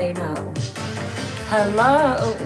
say no. Hello.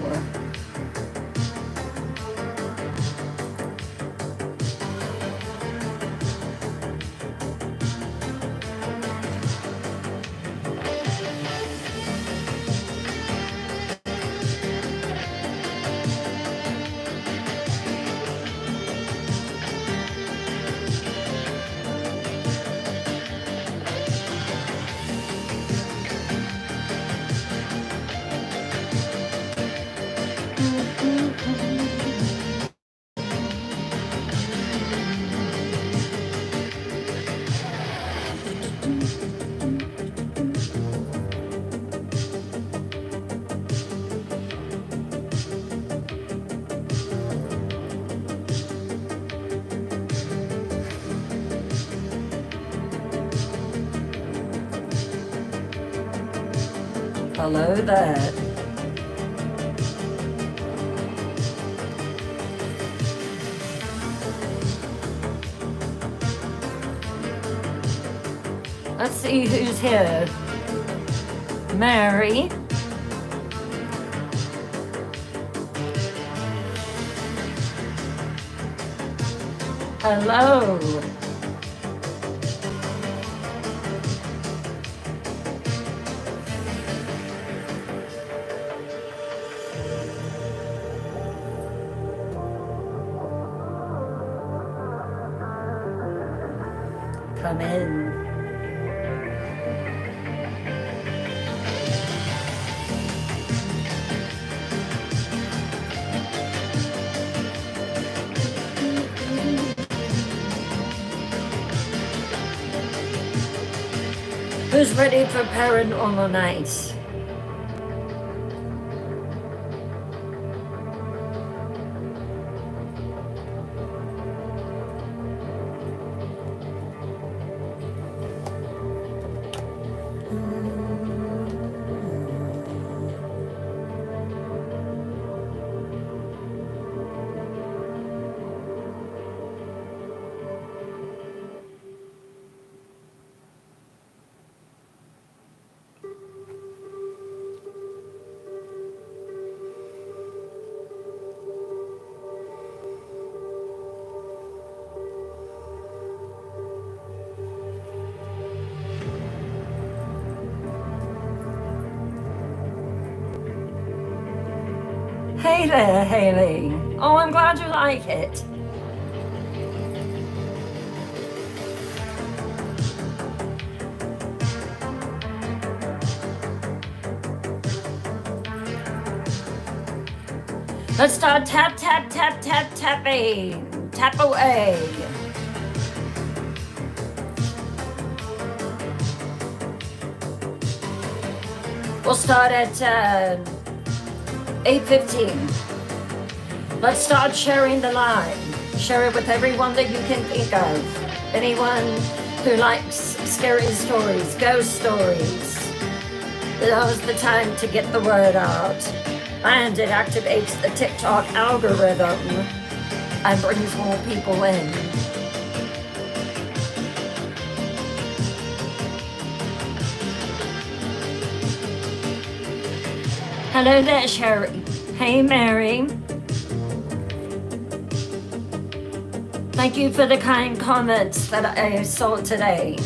Hello there. Let's see who's here. Mary. Hello. Come in. Who's ready for Paranormal Nights? Hey there, Haley. Oh, I'm glad you like it. Let's start tap, tap, tap, tap, tapping. Tap away. We'll start at 8:15. Let's start sharing the live. Share it with everyone that you can think of. Anyone who likes scary stories, ghost stories. Now's the time to get the word out. And it activates the TikTok algorithm and brings more people in. Hello there, Sherry. Hey, Mary. Thank you for the kind comments that I saw today.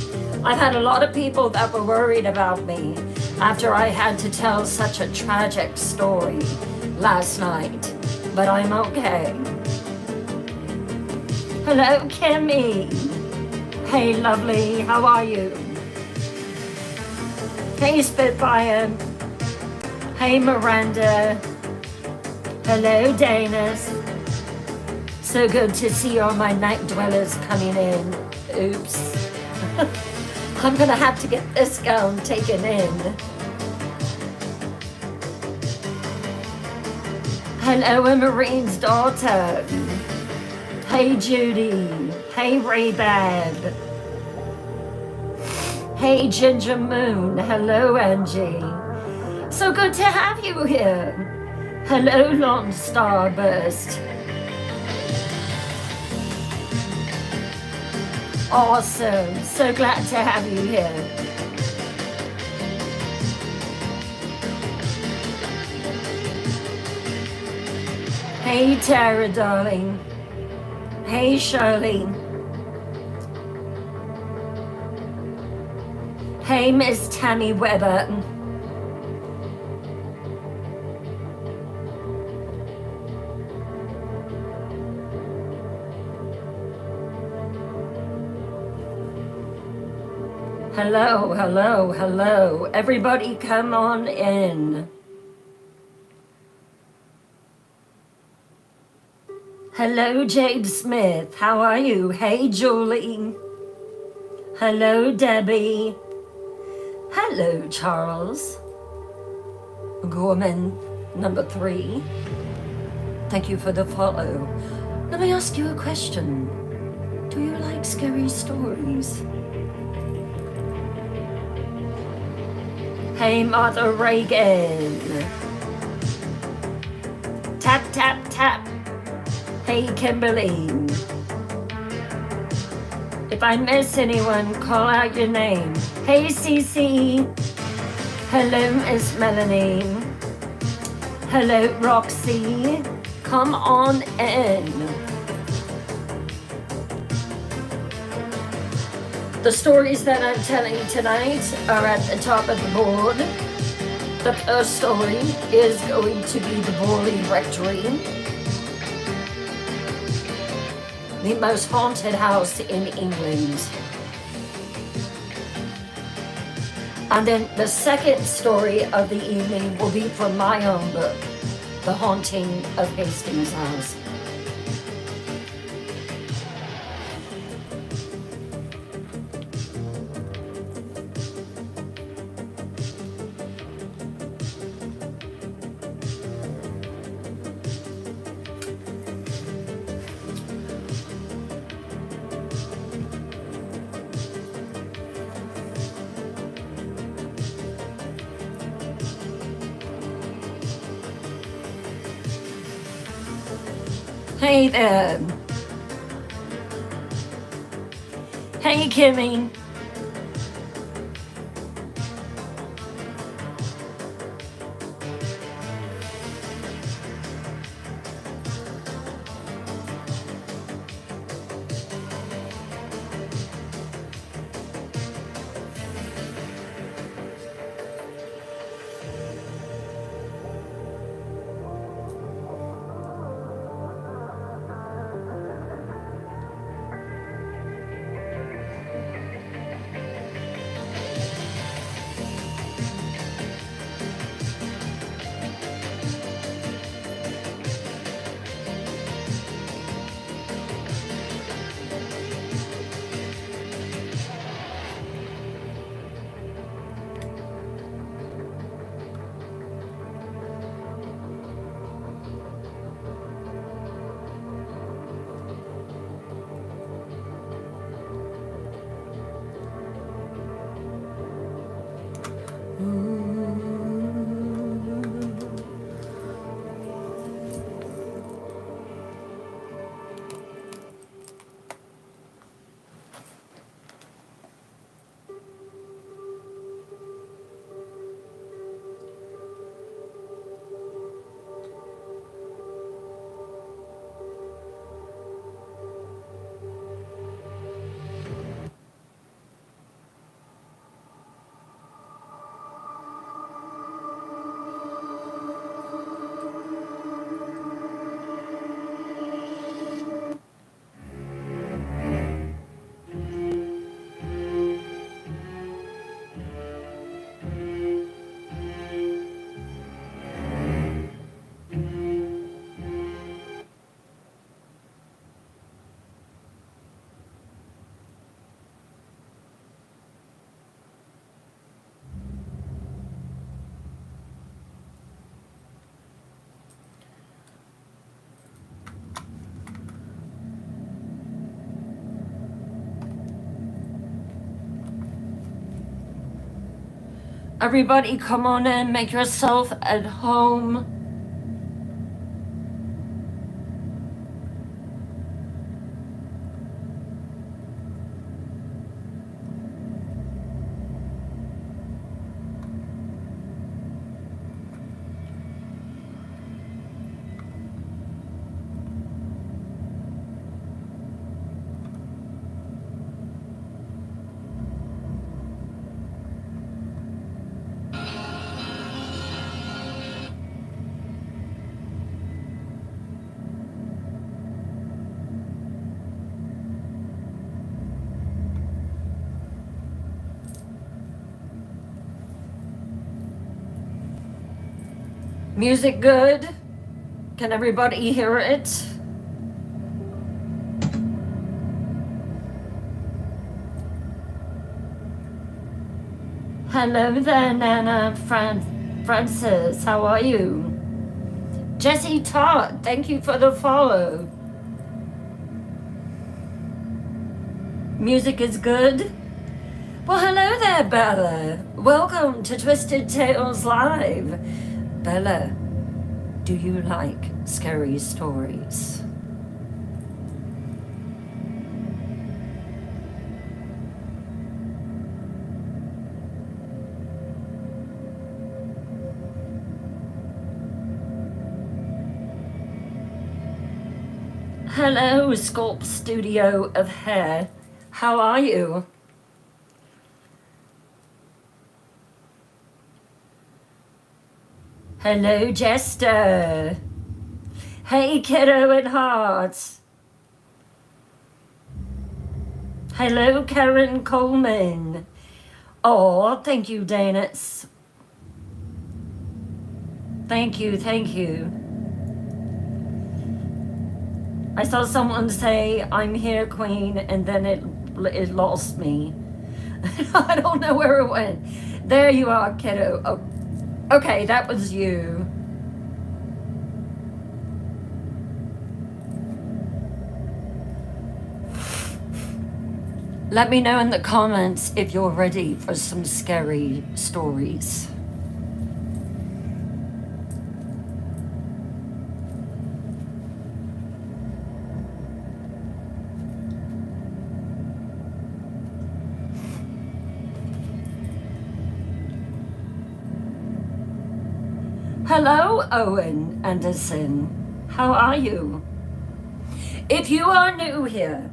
I've had a lot of people that were worried about me after I had to tell such a tragic story last night, but I'm okay. Hello, Kimmy. Hey, lovely, how are you? Hey, Spitfire. Hey, Miranda. Hello, Danis. So good to see all my night dwellers coming in. Oops. I'm gonna have to get this gown taken in. Hello, a Marine's daughter. Hey, Judy. Hey, Raybab. Hey, Ginger Moon. Hello, Angie. So good to have you here. Hello, Long Starburst. Awesome. So glad to have you here. Hey, Tara, darling. Hey, Shirley. Hey, Miss Tammy Weber. Hello, hello, hello. Everybody come on in. Hello, Jade Smith. How are you? Hey, Julie. Hello, Debbie. Hello, Charles. Gorman, number 3. Thank you for the follow. Let me ask you a question. Do you like scary stories? Hey, Martha Reagan. Tap, tap, tap. Hey, Kimberly. If I miss anyone, call out your name. Hey, Cece. Hello, Miss Melanie. Hello, Roxy. Come on in. The stories that I'm telling tonight are at the top of the board. The first story is going to be the Borley Rectory, the most haunted house in England. And then the second story of the evening will be from my own book, The Haunting of Hastings House. Hey there. Hey, Kimmy. Everybody come on in, make yourself at home. Music good? Can everybody hear it? Hello there, Nana Francis. How are you? Jessie Todd, thank you for the follow. Music is good? Well, hello there, Bella. Welcome to Twisted Tales Live. Bella, do you like scary stories? Hello, Sculpt Studio of Hair. How are you? Hello, Jester. Hey, Kiddo and Hearts. Hello, Karen Coleman. Oh, thank you, Danis. Thank you, thank you. I saw someone say, I'm here, Queen, and then it lost me. I don't know where it went. There you are, kiddo. Oh, okay, that was you. Let me know in the comments if you're ready for some scary stories. Hello, Owen Anderson. How are you? If you are new here,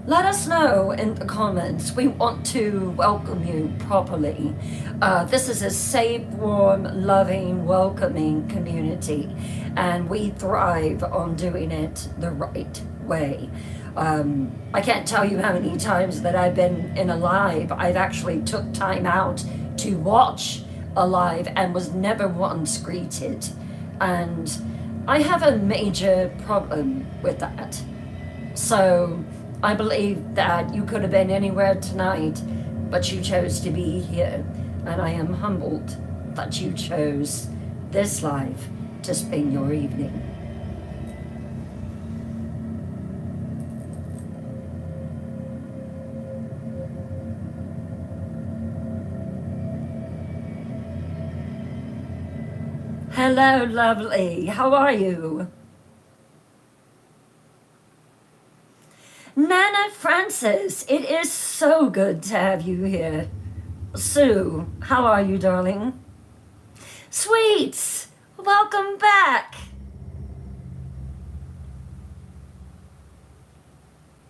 let us know in the comments. We want to welcome you properly. This is a safe, warm, loving, welcoming community, and we thrive on doing it the right way. I can't tell you how many times that I've been in a live. I've actually took time out to watch alive and was never once greeted, and I have a major problem with that. So I believe that you could have been anywhere tonight, but you chose to be here, and I am humbled that you chose this life to spend your evening. Hello, lovely. How are you? Nana Francis, it is so good to have you here. Sue, how are you, darling? Sweets, welcome back.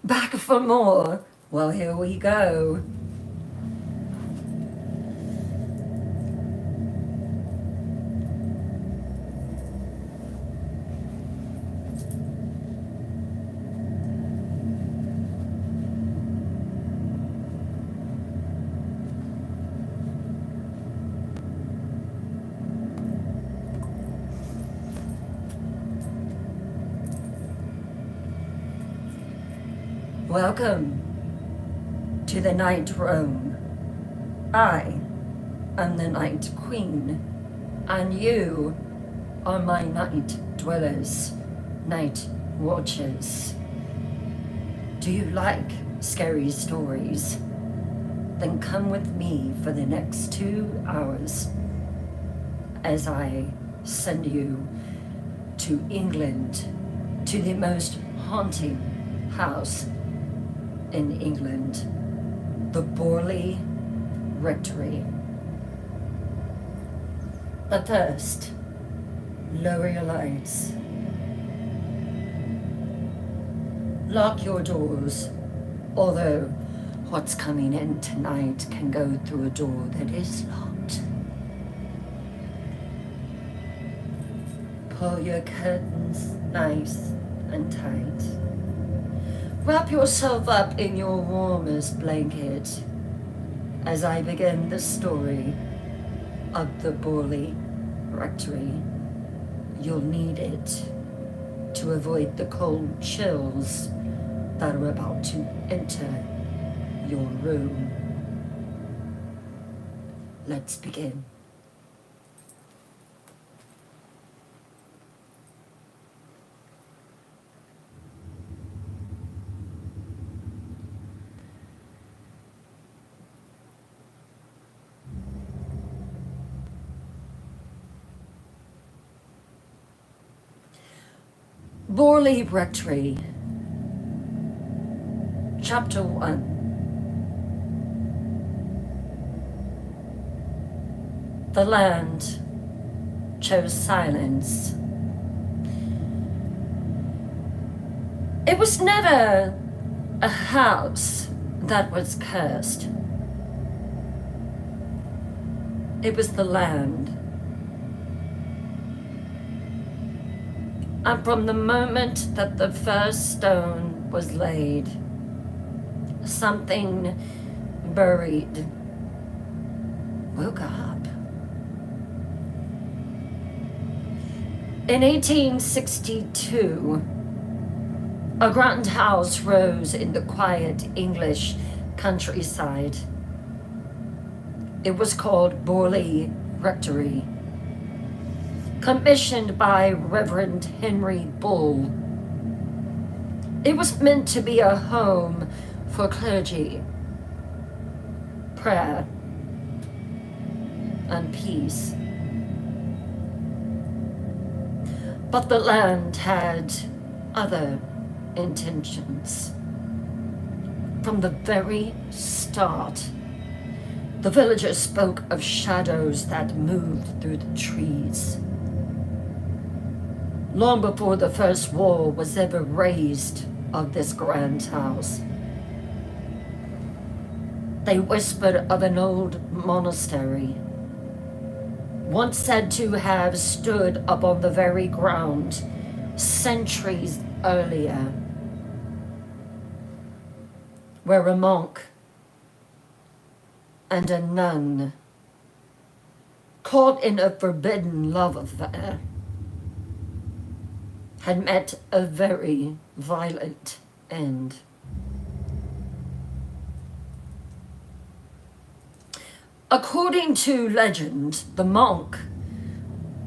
Back for more. Well, here we go. Welcome to the Night Room. I am the Night Queen, and you are my night dwellers, night watchers. Do you like scary stories? Then come with me for the next 2 hours as I send you to England, to the most haunting house in England, the Borley Rectory. But first, lower your lights. Lock your doors, although what's coming in tonight can go through a door that is locked. Pull your curtains nice and tight. Wrap yourself up in your warmest blanket as I begin the story of the Borley Rectory. You'll need it to avoid the cold chills that are about to enter your room. Let's begin. Borley Rectory, Chapter 1. The land chose silence. It was never a house that was cursed. It was the land. And from the moment that the first stone was laid, something buried woke up. In 1862, a grand house rose in the quiet English countryside. It was called Borley Rectory, commissioned by Reverend Henry Bull. It was meant to be a home for clergy, prayer, and peace. But the land had other intentions. From the very start, the villagers spoke of shadows that moved through the trees. Long before the first wall was ever raised of this grand house, they whispered of an old monastery, once said to have stood upon the very ground centuries earlier, where a monk and a nun, caught in a forbidden love affair, had met a very violent end. According to legend, the monk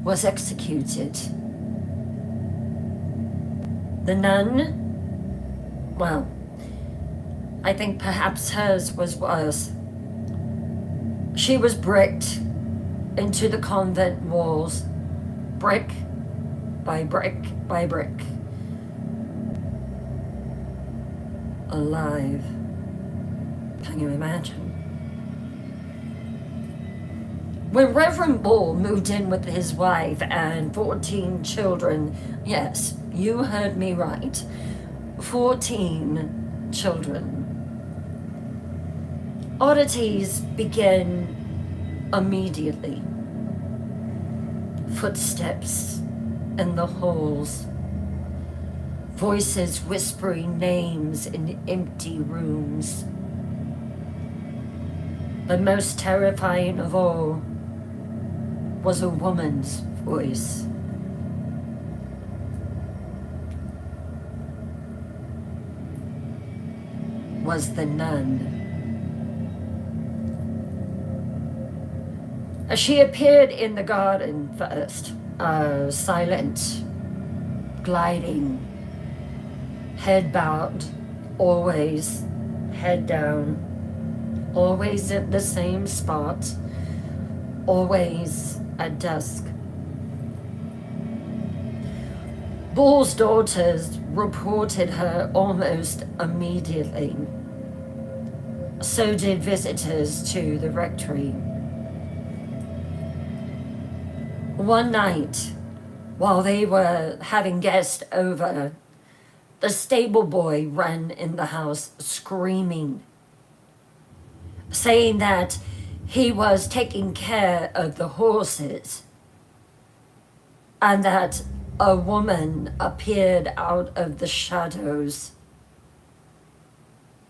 was executed. The nun, well, I think perhaps hers was worse. She was bricked into the convent walls, brick by brick by brick, alive. Can you imagine? When Reverend Bull moved in with his wife and 14 children, yes, you heard me right, 14 children, oddities began immediately. Footsteps in the halls, voices whispering names in empty rooms. The most terrifying of all was a woman's voice. Was the nun. She appeared in the garden first, silent, gliding, head bowed, always head down, always at the same spot, always at dusk. Bull's daughters reported her almost immediately. So did visitors to the rectory. One night, while they were having guests over, the stable boy ran in the house screaming, saying that he was taking care of the horses and that a woman appeared out of the shadows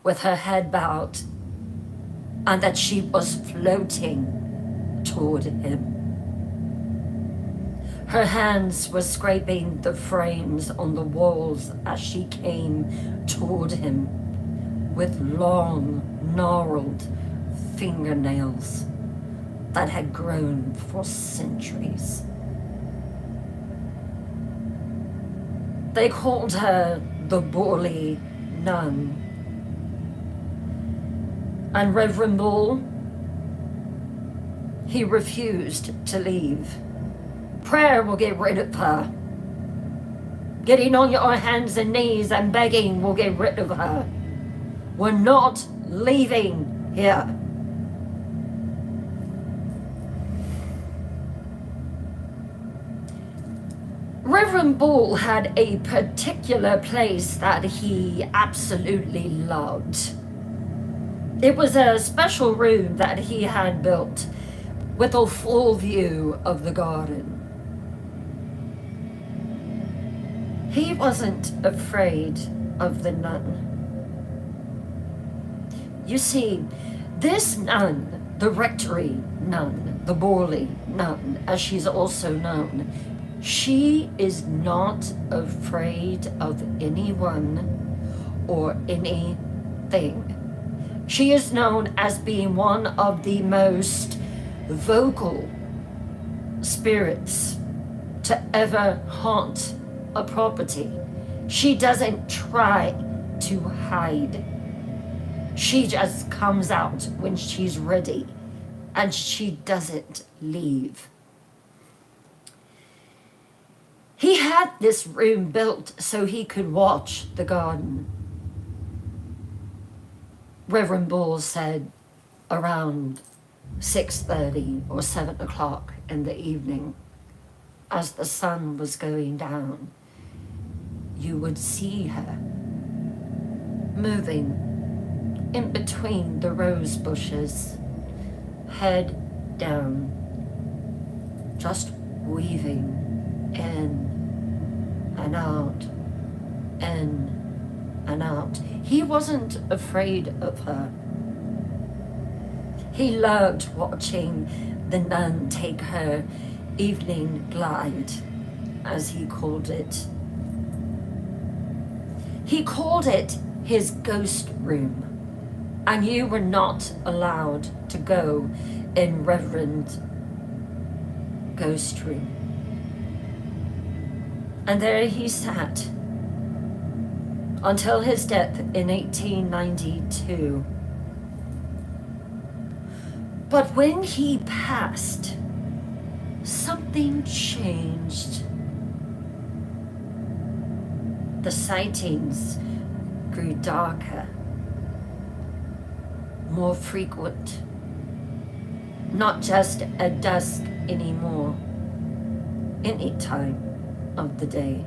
with her head bowed and that she was floating toward him. Her hands were scraping the frames on the walls as she came toward him with long, gnarled fingernails that had grown for centuries. They called her the Borley Nun. And Reverend Bull, he refused to leave. Prayer will get rid of her. Getting on your hands and knees and begging will get rid of her. We're not leaving here. Reverend Bull had a particular place that he absolutely loved. It was a special room that he had built with a full view of the garden. He wasn't afraid of the nun. You see, this nun, the rectory nun, the Borley nun, as she's also known, she is not afraid of anyone or anything. She is known as being one of the most vocal spirits to ever haunt a property. She doesn't try to hide. She just comes out when she's ready, and she doesn't leave. He had this room built so he could watch the garden. Reverend Bull said around 6:30 or 7 o'clock in the evening, as the sun was going down, you would see her moving in between the rose bushes, head down, just weaving in and out, in and out. He wasn't afraid of her. He loved watching the nun take her evening glide, as he called it. He called it his ghost room, and you were not allowed to go in Reverend Ghost Room. And there he sat until his death in 1892. But when he passed, something changed. The sightings grew darker, more frequent, not just at dusk anymore, any time of the day.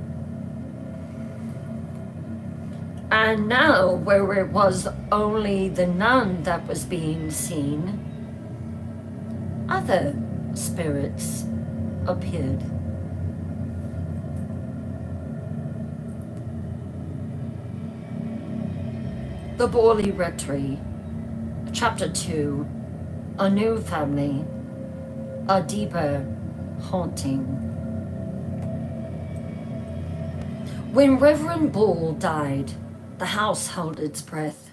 And now, where it was only the nun that was being seen, other spirits appeared. The Borley Rectory, Chapter 2, A New Family, A Deeper Haunting. When Reverend Bull died, the house held its breath.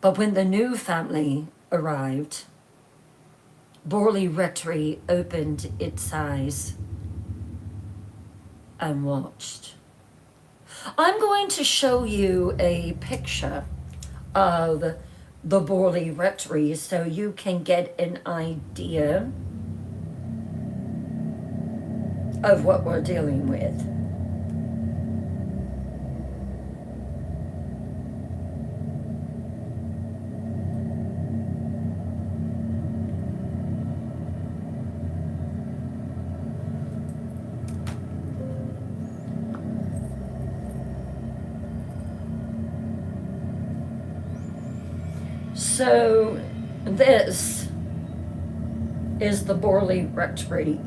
But when the new family arrived, Borley Rectory opened its eyes and watched. I'm going to show you a picture of the Borley Rectory so you can get an idea of what we're dealing with. So this is the Borley Rectory.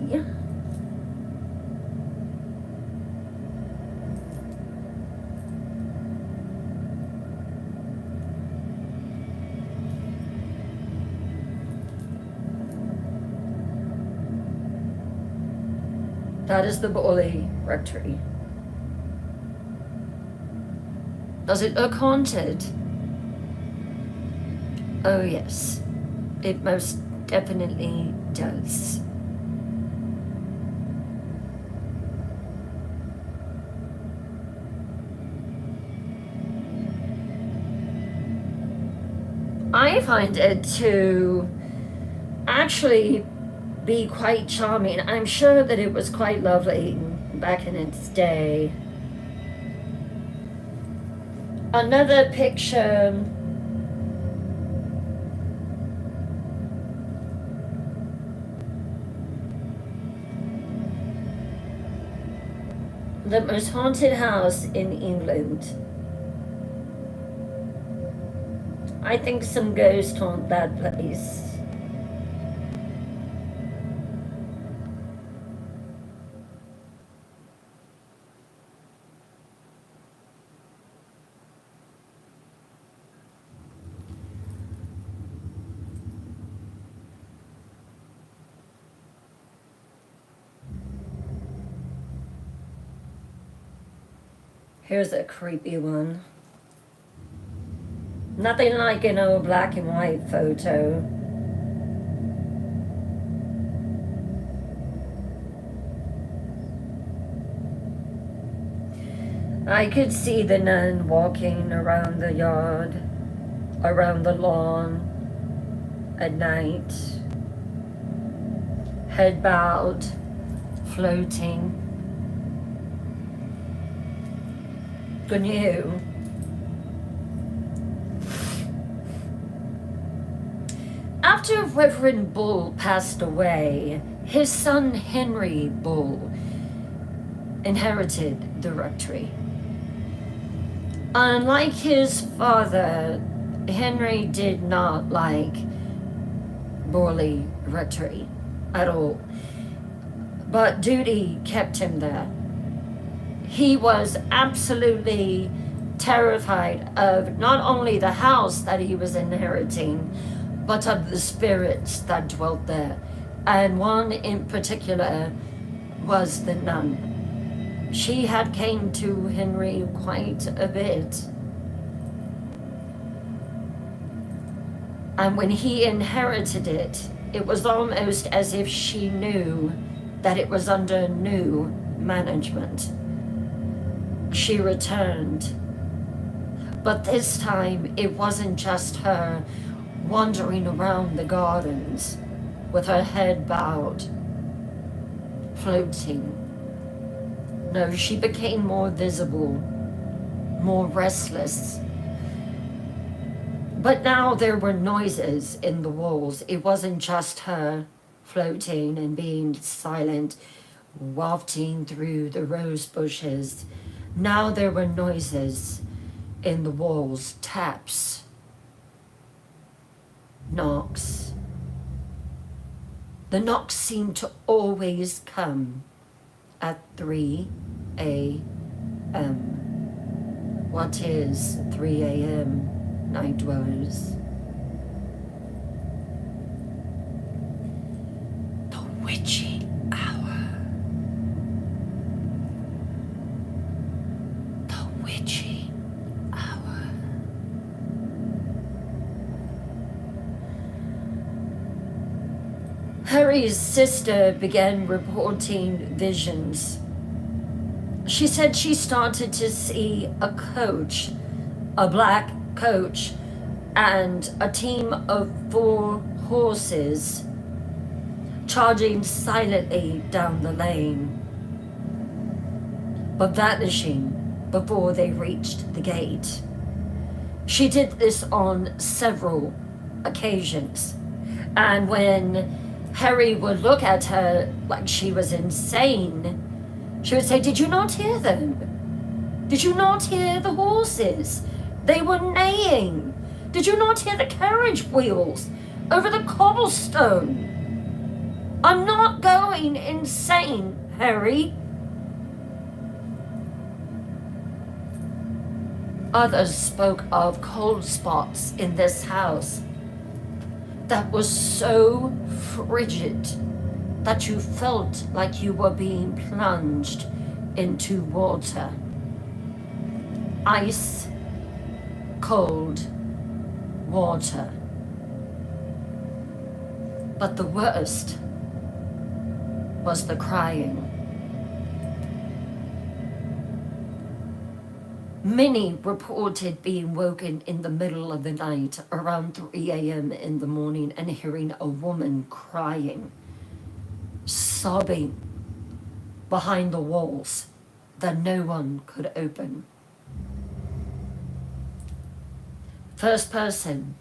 That is the Borley Rectory. Does it look haunted? Oh yes, it most definitely does. I find it to actually be quite charming. I'm sure that it was quite lovely back in its day. Another picture the most haunted house in England. I think some ghosts haunt that place. Here's a creepy one. Nothing like an old black and white photo. I could see the nun walking around the yard, around the lawn at night, head bowed, floating. Couldn't you? After Reverend Bull passed away, his son Henry Bull inherited the rectory. Unlike his father, Henry did not like Borley Rectory at all, but duty kept him there. He was absolutely terrified of not only the house that he was inheriting, but of the spirits that dwelt there. And one in particular was the nun. She had came to Henry quite a bit. And when he inherited it, it was almost as if she knew that it was under new management. She returned. But this time, it wasn't just her wandering around the gardens with her head bowed, floating. No, she became more visible, more restless. But now there were noises in the walls. It wasn't just her floating and being silent, wafting through the rose bushes. Now there were noises in the walls, taps, knocks. The knocks seemed to always come at 3 a.m. What is 3 a.m., night dwellers? The witching hour. The witching hour. Harry's sister began reporting visions. She said she started to see a coach, a black coach, and a team of 4 horses charging silently down the lane, but vanishing before they reached the gate. She did this on several occasions, and when Harry would look at her like she was insane, she would say, "Did you not hear them? Did you not hear the horses? They were neighing. Did you not hear the carriage wheels over the cobblestone? I'm not going insane, Harry." Others spoke of cold spots in this house that was so frigid that you felt like you were being plunged into water. Ice cold water. But the worst was the crying. Many reported being woken in the middle of the night around 3 a.m. in the morning and hearing a woman crying, sobbing behind the walls that no one could open. First person,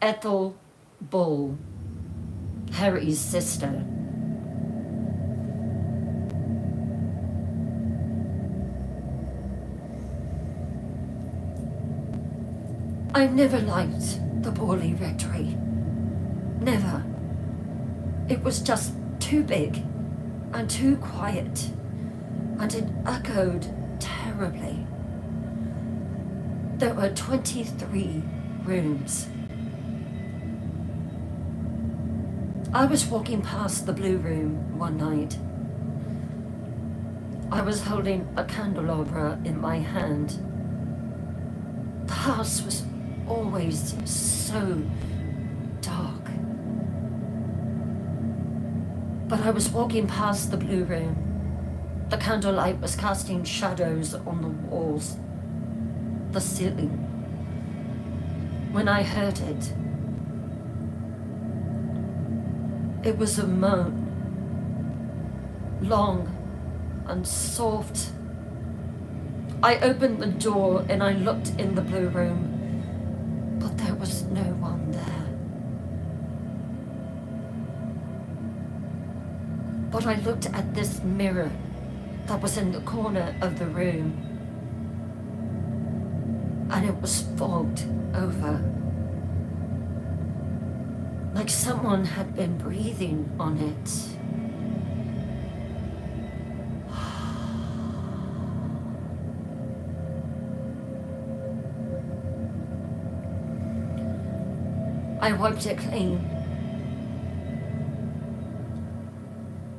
Ethel Bull, Harry's sister. I never liked the Borley Rectory. Never. It was just too big and too quiet, and it echoed terribly. There were 23 rooms. I was walking past the blue room one night. I was holding a candelabra in my hand. The house was always so dark. But I was walking past the blue room. The candlelight was casting shadows on the walls, the ceiling, when I heard it. It was a moan, long and soft. I opened the door and I looked in the blue room, but there was no one there. But I looked at this mirror that was in the corner of the room, and it was fogged over, like someone had been breathing on it. I wiped it clean,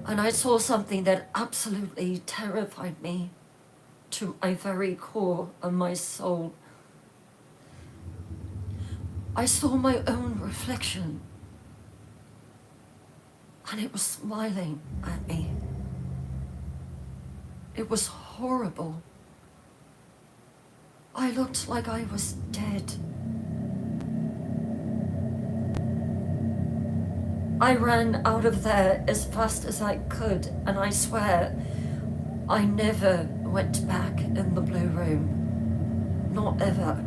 and I saw something that absolutely terrified me to my very core of my soul. I saw my own reflection, and it was smiling at me. It was horrible. I looked like I was dead. I ran out of there as fast as I could, and I swear I never went back in the blue room. Not ever.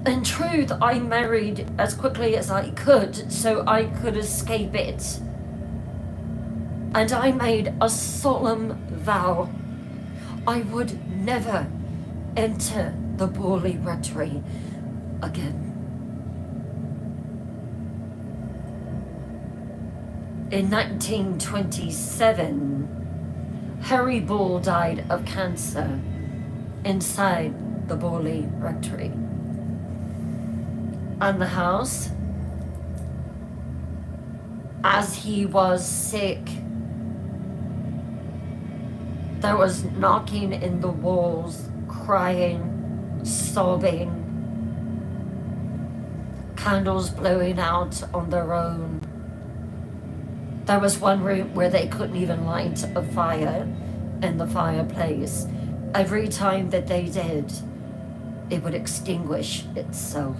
In truth, I married as quickly as I could so I could escape it. And I made a solemn vow I would never enter the Borley Rectory again. In 1927, Harry Bull died of cancer inside the Borley Rectory. And the house, as he was sick, there was knocking in the walls, crying, sobbing, candles blowing out on their own. There was one room where they couldn't even light a fire in the fireplace. Every time that they did, it would extinguish itself.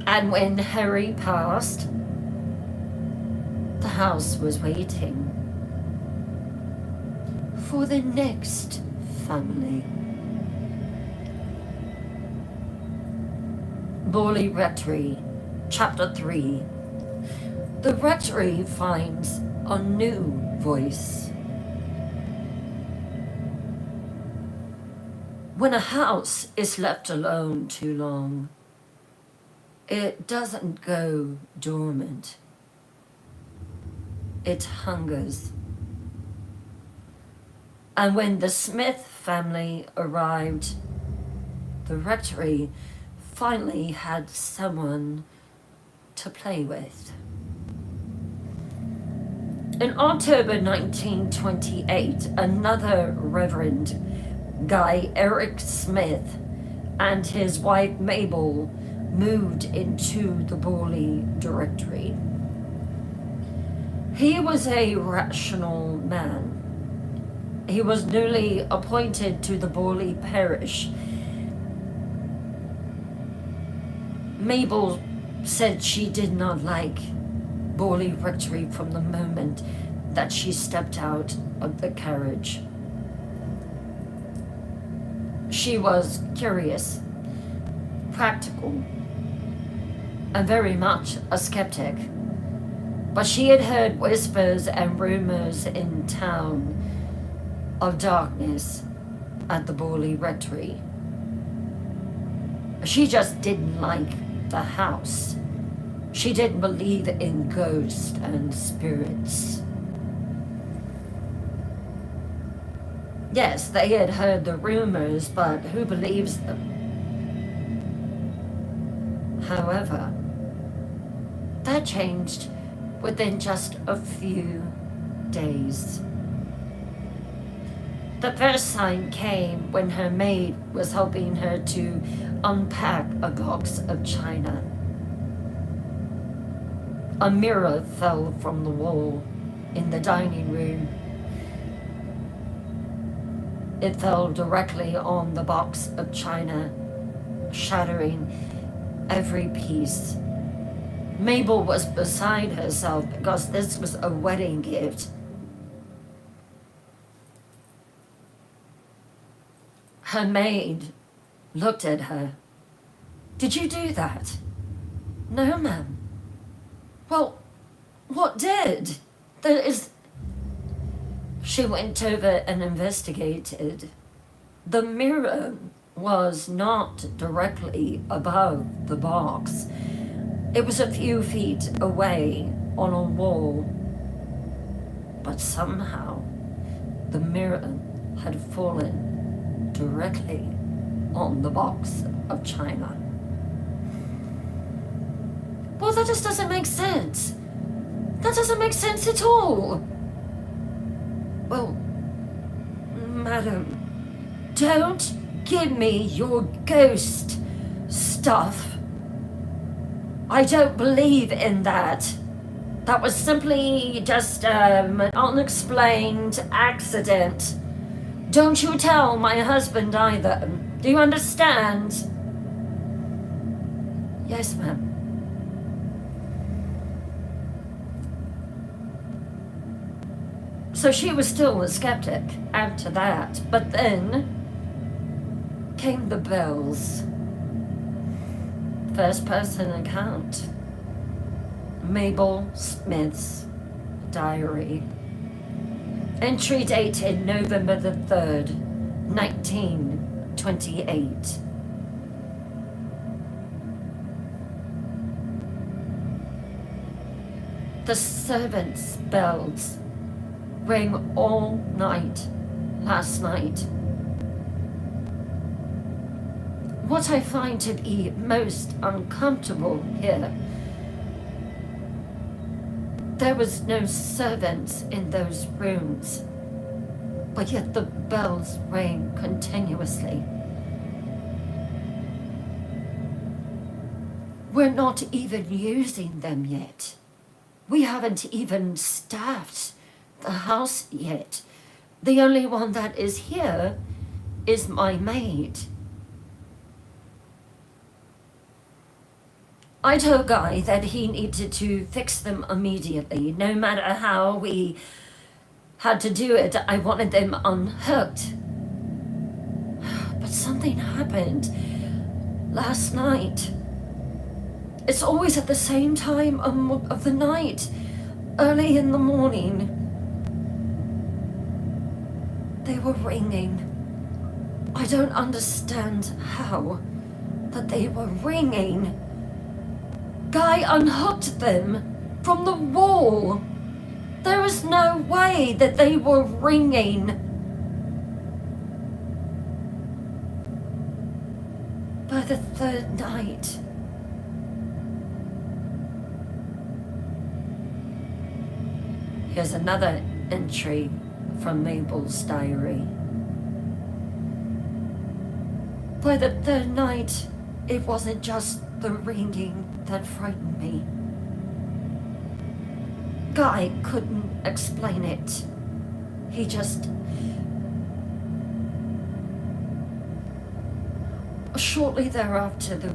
And when Harry passed, the house was waiting for the next family. Borley Rectory, Chapter 3. The Rectory finds a new voice. When a house is left alone too long, it doesn't go dormant. It hungers. And when the Smith family arrived, the rectory finally had someone to play with. In October 1928, another Reverend Guy Eric Smith and his wife Mabel moved into the Borley Directory. He was a rational man. He was newly appointed to the Borley parish. Mabel said she did not like Borley Rectory from the moment that she stepped out of the carriage. She was curious, practical, and very much a skeptic. But she had heard whispers and rumors in town of darkness at the Borley Rectory. She just didn't like the house. She didn't believe in ghosts and spirits. Yes, they had heard the rumors, but who believes them? However, that changed within just a few days. The first sign came when her maid was helping her to unpack a box of china. A mirror fell from the wall in the dining room. It fell directly on the box of china, shattering every piece. Mabel was beside herself because this was a wedding gift. Her maid looked at her. "Did you do that?" "No, ma'am." "Well, what did?" She went over and investigated. The mirror was not directly above the box. It was a few feet away on a wall. But somehow, the mirror had fallen directly on the box of china. Well, that just doesn't make sense. That doesn't make sense at all. Well, madam, don't give me your ghost stuff. I don't believe in that. That was simply just an unexplained accident. Don't you tell my husband either. Do you understand? Yes, ma'am. So she was still a skeptic after that, but then came the bells. First person account. Mabel Smith's diary. Entry dated November the 3rd, 1928. The servants' bells rang all night last night. What I find to be most uncomfortable here, there was no servants in those rooms, but yet the bells rang continuously. We're not even using them yet. We haven't even staffed the house yet. The only one that is here is my maid. I told Guy that he needed to fix them immediately. No matter how we had to do it, I wanted them unhooked. But something happened last night. It's always at the same time of the night, early in the morning. They were ringing. I don't understand how, but they were ringing. Guy unhooked them from the wall. There was no way that they were ringing. But the third night, here's another entry from Mabel's diary. By the third night, it wasn't just the ringing that frightened me. Guy couldn't explain it. He just... Shortly thereafter, the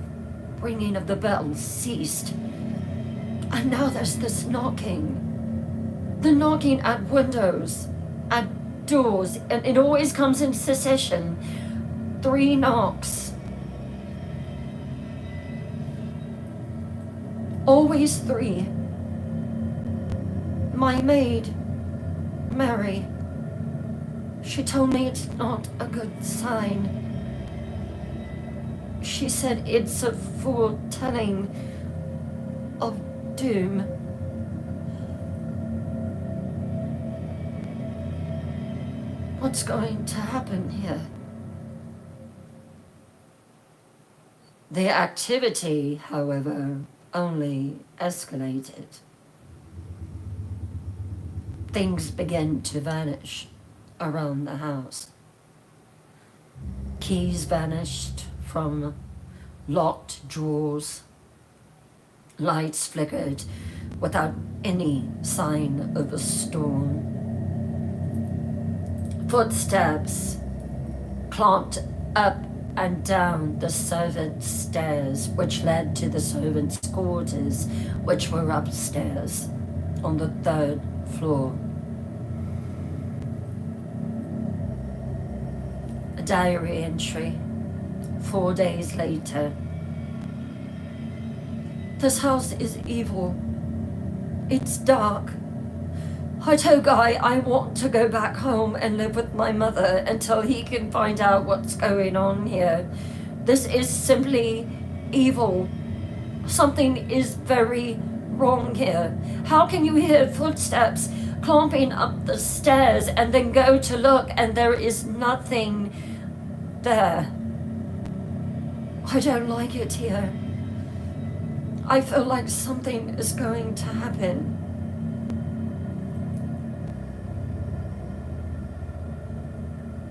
ringing of the bells ceased. And now there's this knocking. The knocking at windows, at doors, and it always comes in succession. 3 knocks. Always 3. My maid, Mary, she told me it's not a good sign. She said it's a foretelling of doom. What's going to happen here? The activity, however, only escalated. Things began to vanish around the house. Keys vanished from locked drawers. Lights flickered without any sign of a storm. Footsteps clomped up and down the servants' stairs, which led to the servants' quarters, which were upstairs on the 3rd floor. A diary entry, 4 days later. This house is evil. It's dark. I told Guy I want to go back home and live with my mother until he can find out what's going on here. This is simply evil. Something is very wrong here. How can you hear footsteps clomping up the stairs and then go to look and there is nothing there? I don't like it here. I feel like something is going to happen.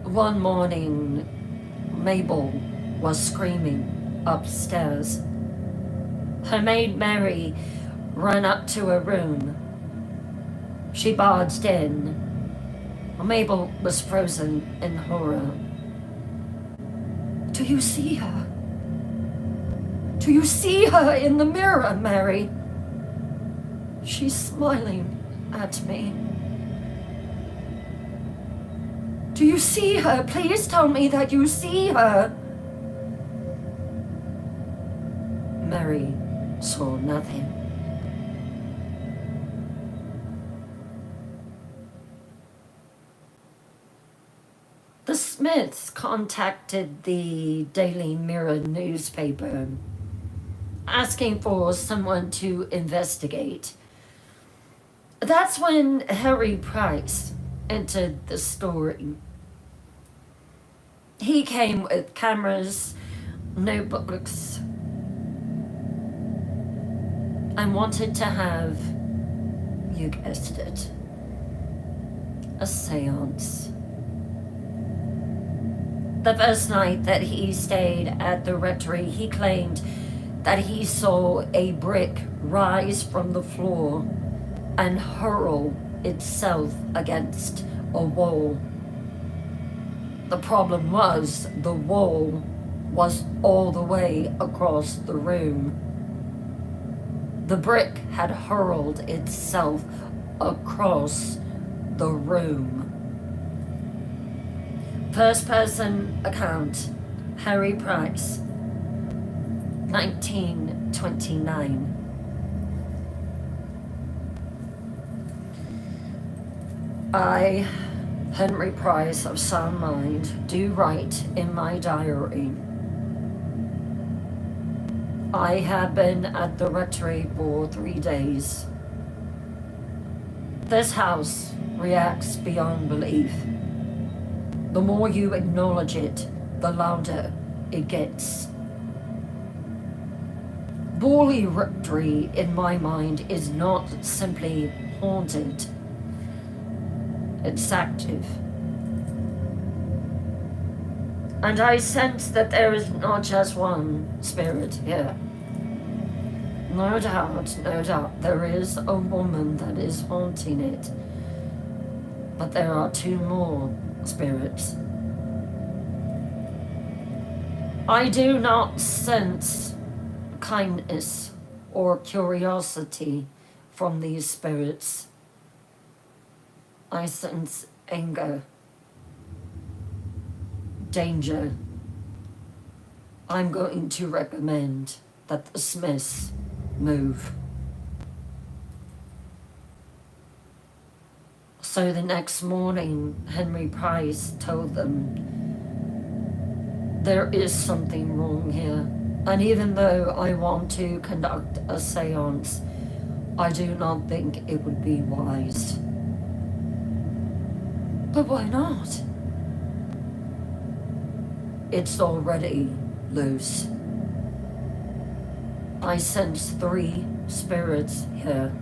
One morning, Mabel was screaming upstairs. Her maid Mary ran up to her room. She barged in. Mabel was frozen in horror. Do you see her? Do you see her in the mirror, Mary? She's smiling at me. Do you see her? Please tell me that you see her. Mary saw nothing. The Smiths contacted the Daily Mirror newspaper, asking for someone to investigate. That's when Harry Price entered the story. He came with cameras, notebooks, and wanted to have, you guessed it, a seance. The first night that he stayed at the rectory, he claimed that he saw a brick rise from the floor and hurl itself against a wall. The problem was the wall was all the way across the room. The brick had hurled itself across the room. First person account, Harry Price, 1929. I, Henry Price of sound mind, do write in my diary. I had been at the rectory for 3 days. This house reacts beyond belief. The more you acknowledge it, the louder it gets. Borley Rectory, in my mind, is not simply haunted, it's active. And I sense that there is not just one spirit here. No doubt, there is a woman that is haunting it. But there are two more spirits. I do not sense kindness or curiosity from these spirits. I sense anger, danger. I'm going to recommend that the Smiths move. So the next morning, Henry Price told them, there is something wrong here. And even though I want to conduct a seance, I do not think it would be wise. But why not? It's already loose. I sense 3 spirits here.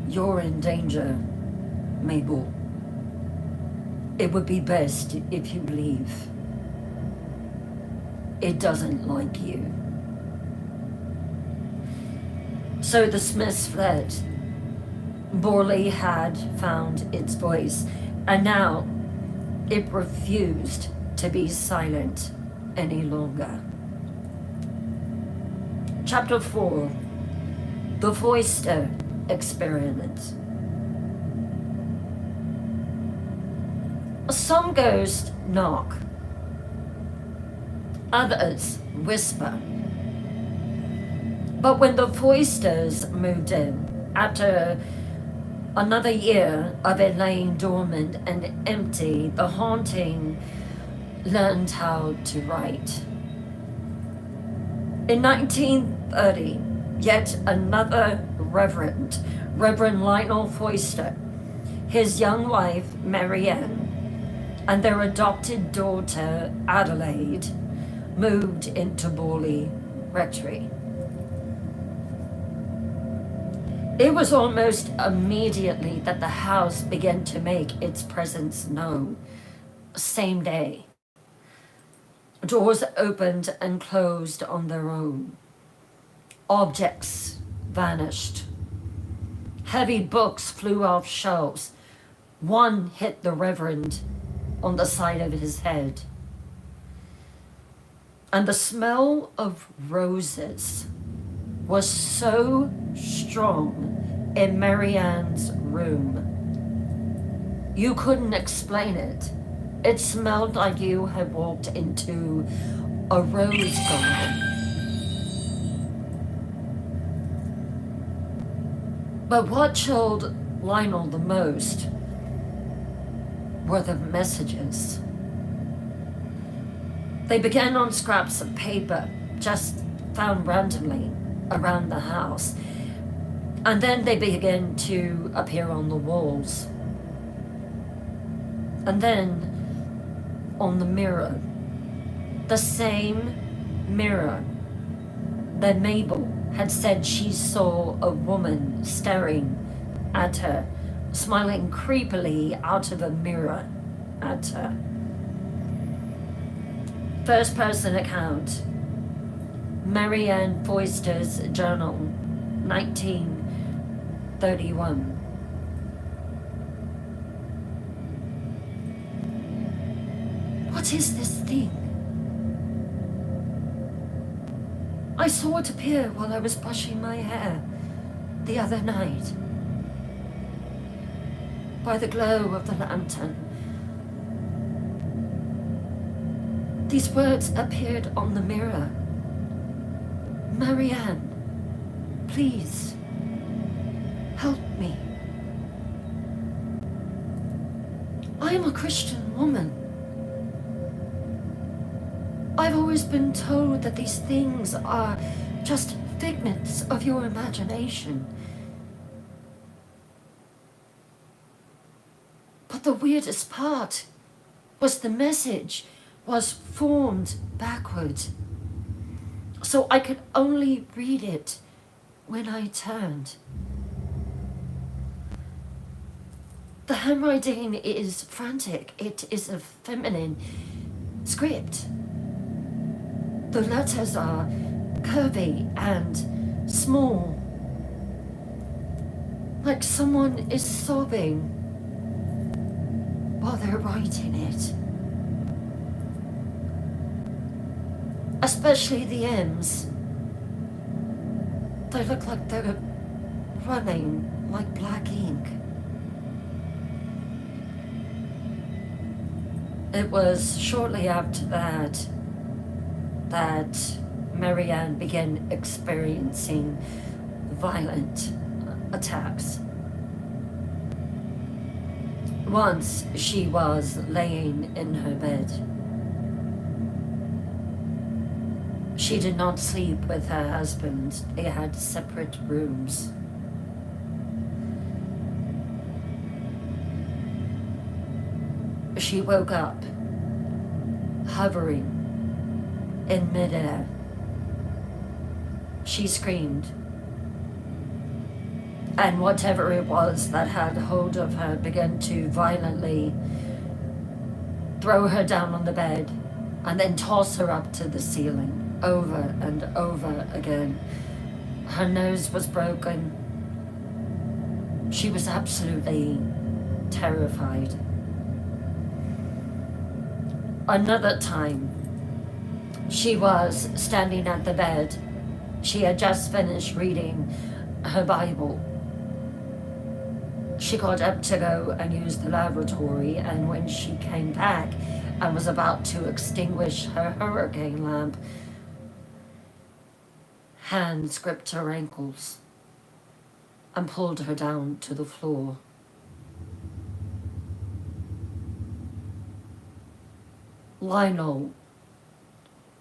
You're in danger, Mabel. It would be best if you leave. It doesn't like you. So the Smiths fled. Borley had found its voice, and now it refused to be silent any longer. Chapter 4, The Foister Experiment. Some ghosts knock, others whisper. But when the Foisters moved in, after another year of it laying dormant and empty, the haunting learned how to write. In 1930, yet another Reverend Lionel Foister, his young wife Marianne, and their adopted daughter Adelaide moved into Borley Rectory. It was almost immediately that the house began to make its presence known. Same day. Doors opened and closed on their own. Objects vanished. Heavy books flew off shelves. One hit the Reverend on the side of his head. And the smell of roses was so strong in Marianne's room. You couldn't explain it. It smelled like you had walked into a rose garden. But what chilled Lionel the most were the messages. They began on scraps of paper, just found randomly around the house, and then they began to appear on the walls, and then on the mirror, the same mirror that Mabel had said she saw a woman staring at her, smiling creepily out of a mirror at her. First person account, Marianne Foister's journal, 1931. What is this thing? I saw it appear while I was brushing my hair the other night. By the glow of the lantern, these words appeared on the mirror. Marianne, please, help me. I am a Christian woman. I've always been told that these things are just figments of your imagination. But the weirdest part was the message was formed backward. So I could only read it when I turned. The handwriting is frantic. It is a feminine script. The letters are curvy and small, like someone is sobbing while they're writing it. Especially the M's. They look like they're running like black ink. It was shortly after that Marianne began experiencing violent attacks. Once she was laying in her bed. She did not sleep with her husband. They had separate rooms. She woke up, hovering in midair. She screamed, and whatever it was that had hold of her began to violently throw her down on the bed and then toss her up to the ceiling over and over again. Her nose was broken. She was absolutely terrified. Another time, she was standing at the bed. She had just finished reading her Bible. She got up to go and use the lavatory, and when she came back and was about to extinguish her hurricane lamp, hands gripped her ankles and pulled her down to the floor. Lionel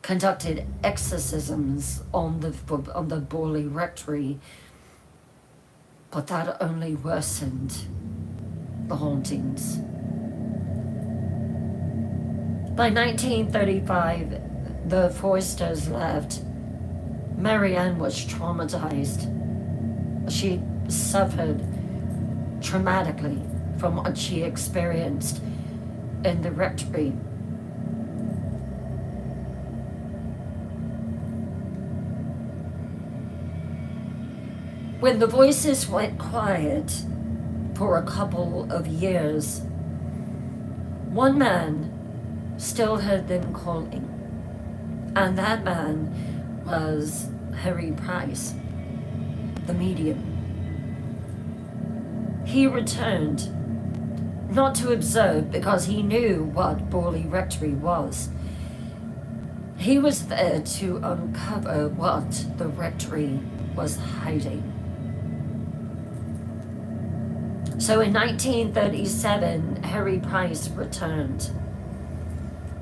conducted exorcisms on the Borley Rectory, but that only worsened the hauntings. By 1935, the Forsters left. Marianne was traumatized. She suffered traumatically from what she experienced in the rectory. When the voices went quiet for a couple of years, one man still heard them calling, and that man was Harry Price, the medium. He returned, not to observe because he knew what Borley Rectory was. He was there to uncover what the rectory was hiding. So in 1937, Harry Price returned.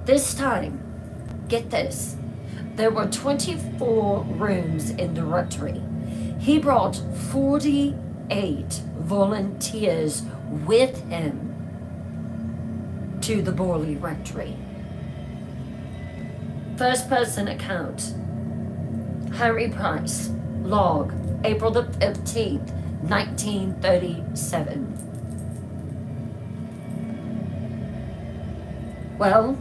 This time, get this, there were 24 rooms in the rectory. He brought 48 volunteers with him to the Borley Rectory. First person account, Harry Price, log, April the 15th, 1937. Well,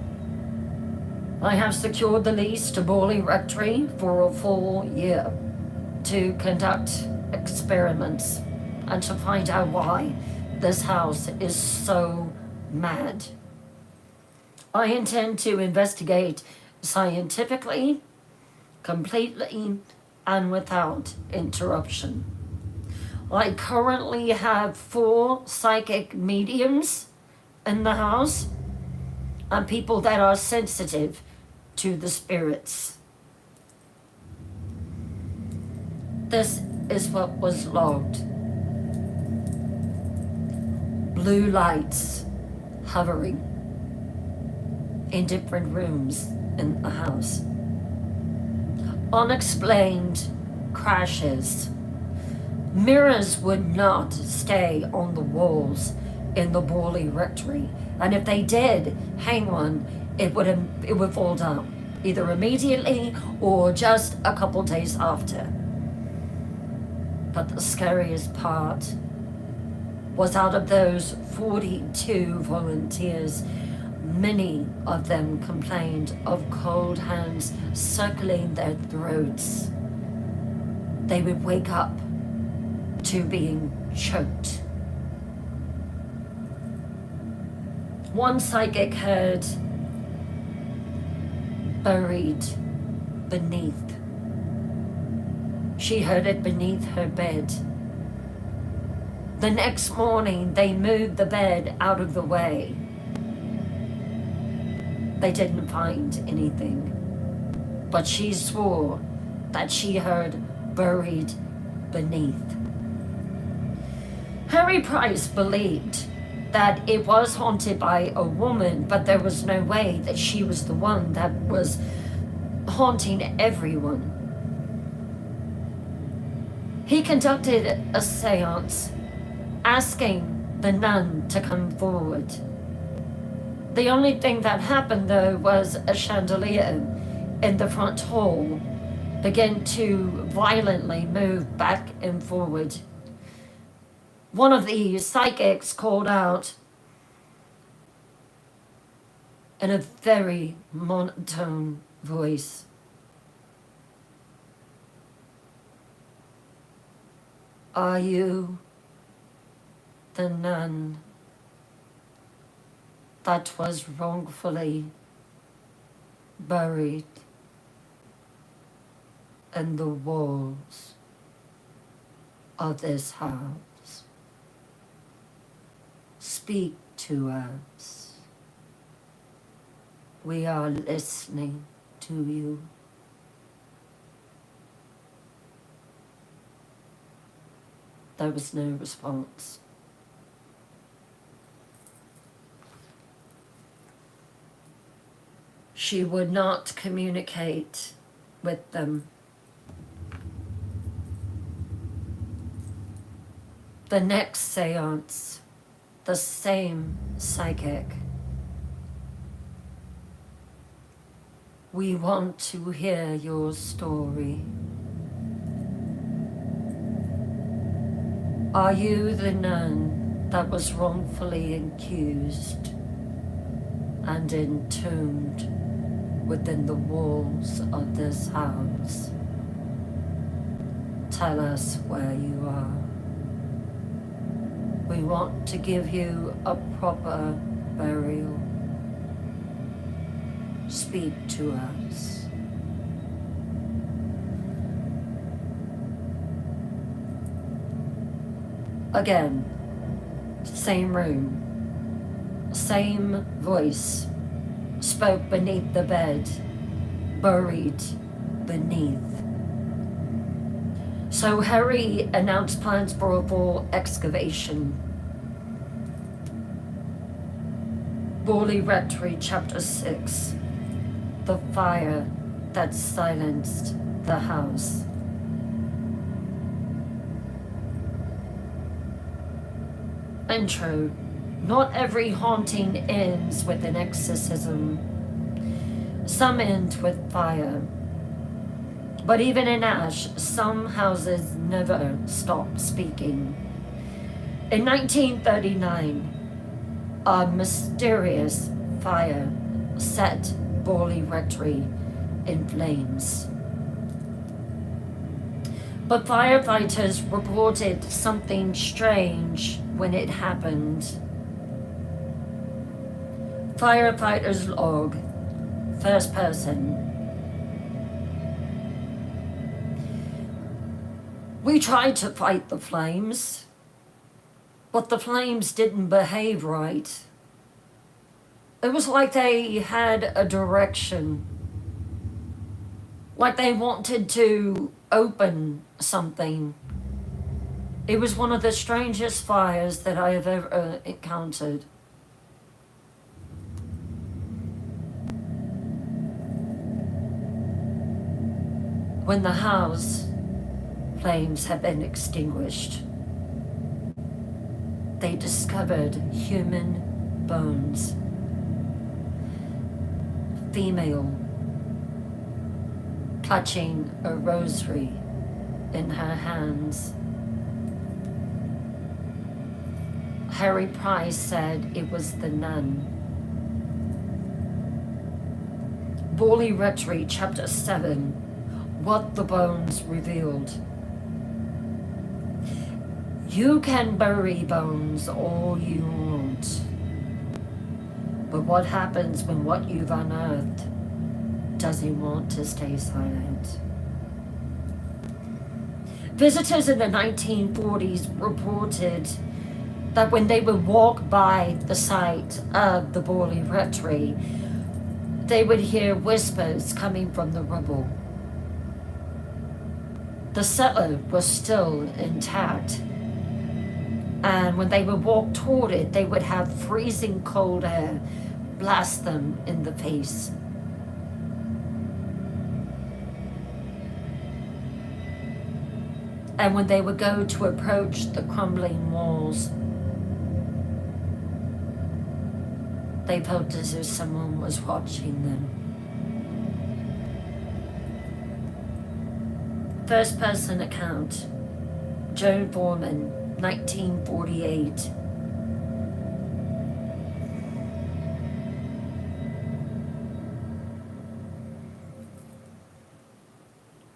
I have secured the lease to Borley Rectory for a full year to conduct experiments and to find out why this house is so mad. I intend to investigate scientifically, completely, and without interruption. I currently have 4 psychic mediums in the house and people that are sensitive to the spirits. This is what was logged. Blue lights hovering in different rooms in the house. Unexplained crashes. Mirrors would not stay on the walls in the Borley Rectory, and if they did hang one, it would fall down. either immediately or just a couple days after. But the scariest part was out of those 42 volunteers, many of them complained of cold hands circling their throats. They would wake up to being choked. One psychic heard buried beneath. She heard it beneath her bed. The next morning, they moved the bed out of the way. They didn't find anything, but she swore that she heard buried beneath. Harry Price believed that it was haunted by a woman, but there was no way that she was the one that was haunting everyone. He conducted a seance, asking the nun to come forward. The only thing that happened, though, was a chandelier in the front hall began to violently move back and forward. One of the psychics called out in a very monotone voice, "Are you the nun that was wrongfully buried in the walls of this house? Speak to us. We are listening to you." There was no response. She would not communicate with them. The next seance, the same psychic. "We want to hear your story. Are you the nun that was wrongfully accused and entombed within the walls of this house? Tell us where you are. We want to give you a proper burial. Speak to us." Again, same room, same voice spoke beneath the bed, buried beneath. So Harry announced plans for a full excavation. Borley Rectory, Chapter 6, The Fire That Silenced the House. Intro. Not every haunting ends with an exorcism. Some end with fire. But even in ash, some houses never stop speaking. In 1939, a mysterious fire set Borley Rectory in flames. But firefighters reported something strange when it happened. Firefighter's log, first person. "We tried to fight the flames, but the flames didn't behave right. It was like they had a direction, like they wanted to open something. It was one of the strangest fires that I have ever encountered." When the house flames had been extinguished, they discovered human bones, female clutching a rosary in her hands. Harry Price said it was the nun. Borley Rectory, Chapter 7, What the Bones Revealed. You can bury bones all you want, but what happens when what you've unearthed doesn't want to stay silent? Visitors in the 1940s reported that when they would walk by the site of the Borley Rectory, they would hear whispers coming from the rubble. The cellar was still intact, and when they would walk toward it, they would have freezing cold air blast them in the face. And when they would go to approach the crumbling walls, they felt as if someone was watching them. First person account, Joan Foreman, 1948.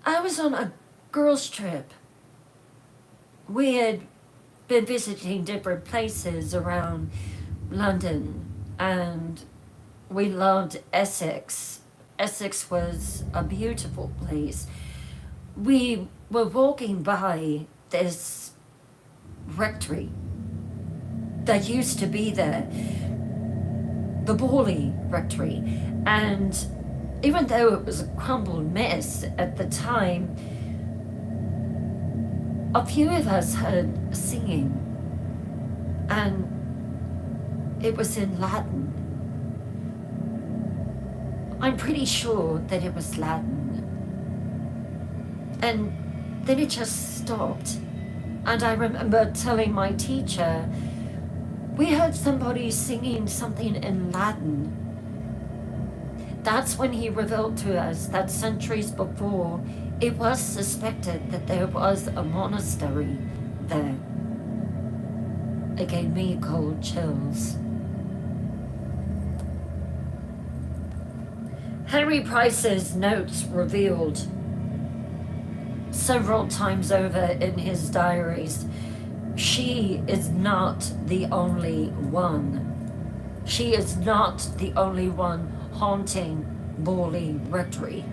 I was on a girls' trip. We had been visiting different places around London, and we loved Essex. Essex was a beautiful place. We were walking by this rectory that used to be there, the Borley Rectory, and even though it was a crumbled mess at the time, a few of us heard singing, and it was in Latin. I'm pretty sure that it was Latin. And then it just stopped. And I remember telling my teacher, we heard somebody singing something in Latin. That's when he revealed to us that centuries before, it was suspected that there was a monastery there. It gave me cold chills. Harry Price's notes revealed several times over in his diaries, she is not the only one. She is not the only one haunting Borley Rectory.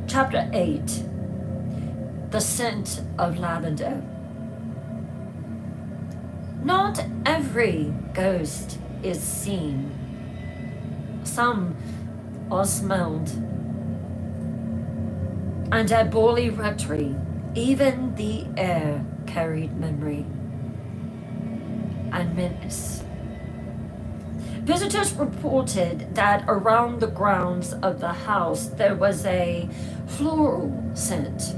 Chapter 8, The Scent of Lavender. Not every ghost is seen. Some are smelled. And at Borley Rectory, even the air carried memory and menace. Visitors reported that around the grounds of the house there was a floral scent,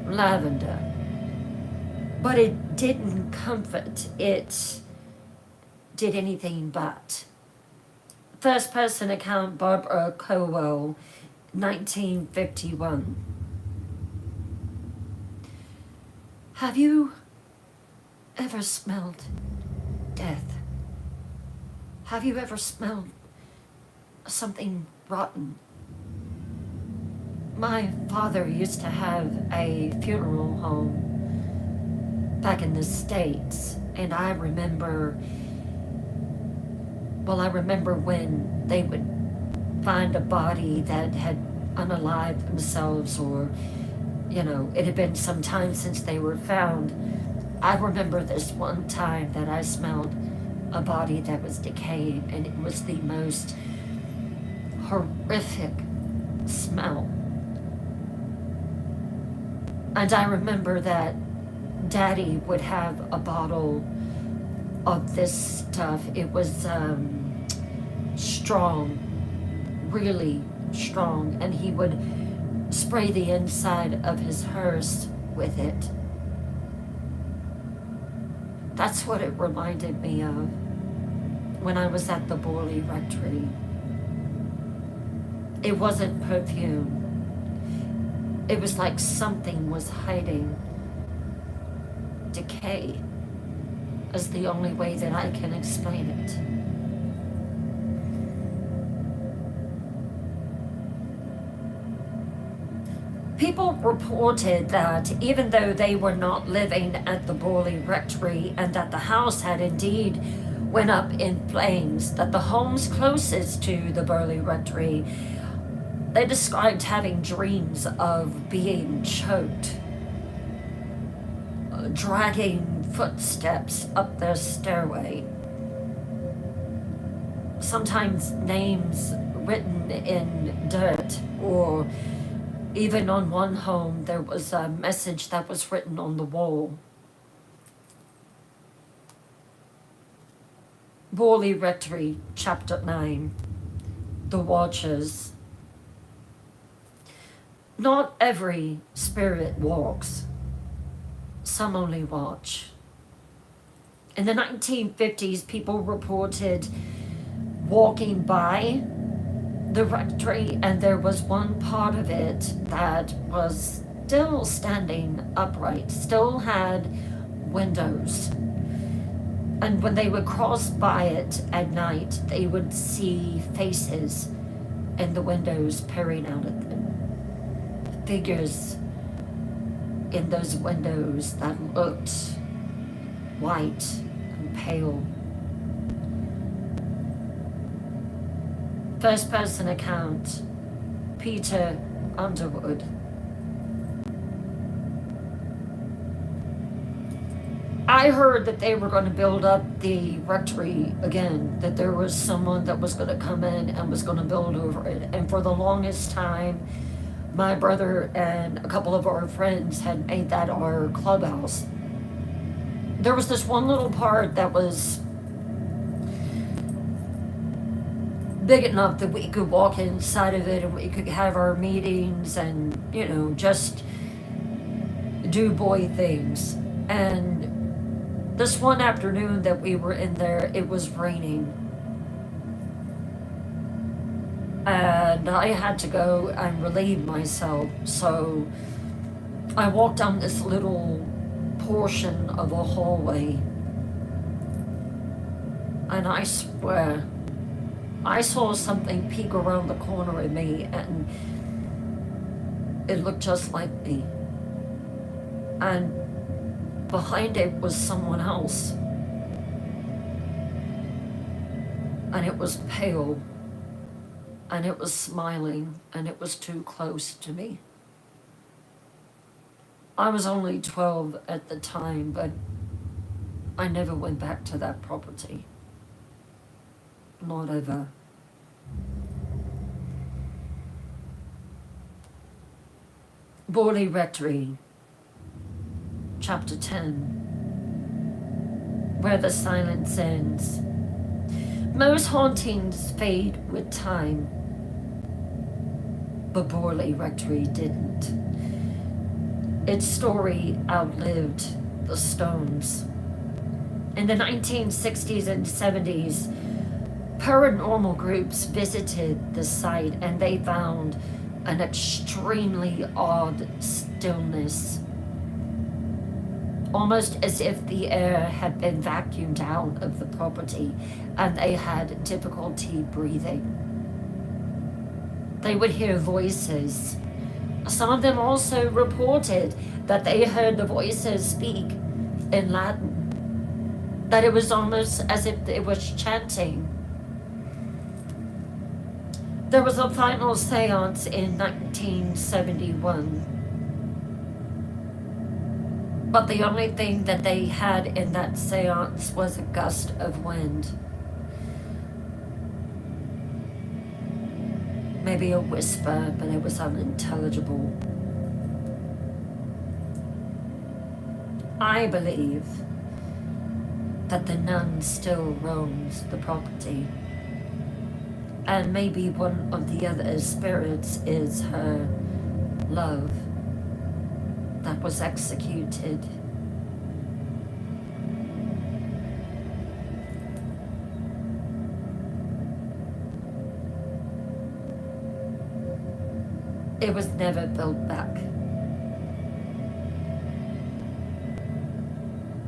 lavender, but it didn't comfort, it did anything but. First person account, Barbara Cowell, 1951. Have you ever smelled death? Have you ever smelled something rotten? My father used to have a funeral home back in the States, and I remember when they would find a body that had unalived themselves, or, it had been some time since they were found. I remember this one time that I smelled a body that was decaying, and it was the most horrific smell. And I remember that Daddy would have a bottle of this stuff. It was strong, really strong, and he would spray the inside of his hearse with it. That's what it reminded me of when I was at the Borley Rectory. It wasn't perfume. It was like something was hiding. Decay is the only way that I can explain it. People reported that even though they were not living at the Borley Rectory and that the house had indeed went up in flames, that the homes closest to the Borley Rectory, they described having dreams of being choked, dragging footsteps up their stairway, sometimes names written in dirt, or even on one home there was a message that was written on the wall. Borley Rectory, Chapter 9, The Watchers. Not every spirit walks. Some only watch. In the 1950s, people reported walking by the rectory, and there was one part of it that was still standing upright, still had windows. And when they would cross by it at night, they would see faces in the windows peering out at them. Figures in those windows that looked white and pale. First person account, Peter Underwood. I heard that they were going to build up the rectory again, that there was someone that was going to come in and was going to build over it. And for the longest time, my brother and a couple of our friends had made that our clubhouse. There was this one little part that was big enough that we could walk inside of it and we could have our meetings and, just do boy things. And this one afternoon that we were in there, it was raining. And I had to go and relieve myself, so I walked down this little portion of a hallway, and I swear, I saw something peek around the corner of me, and it looked just like me. And behind it was someone else, and it was pale. And it was smiling, and it was too close to me. I was only 12 at the time, but I never went back to that property. Not ever. Borley Rectory, Chapter 10, Where the Silence Ends. Most hauntings fade with time, but Borley Rectory didn't. Its story outlived the stones. In the 1960s and 70s, paranormal groups visited the site and they found an extremely odd stillness, almost as if the air had been vacuumed out of the property and they had difficulty breathing. They would hear voices. Some of them also reported that they heard the voices speak in Latin, that it was almost as if it was chanting. There was a final seance in 1971. But the only thing that they had in that seance was a gust of wind. Maybe a whisper, but it was unintelligible. I believe that the nun still roams the property. And maybe one of the other spirits is her love that was executed. It was never built back.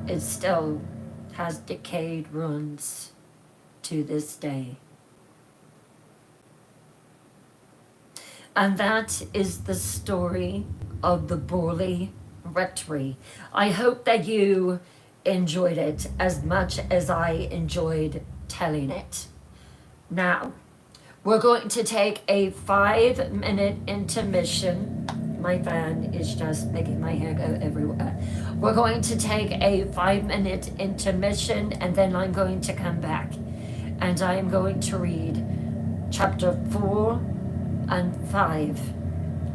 It still has decayed ruins to this day. And that is the story of the Borley Rectory. I hope that you enjoyed it as much as I enjoyed telling it. Now, we're going to take a 5-minute intermission. My fan is just making my hair go everywhere. We're going to take a 5-minute intermission, and then I'm going to come back. And I'm going to read chapter 4 and 5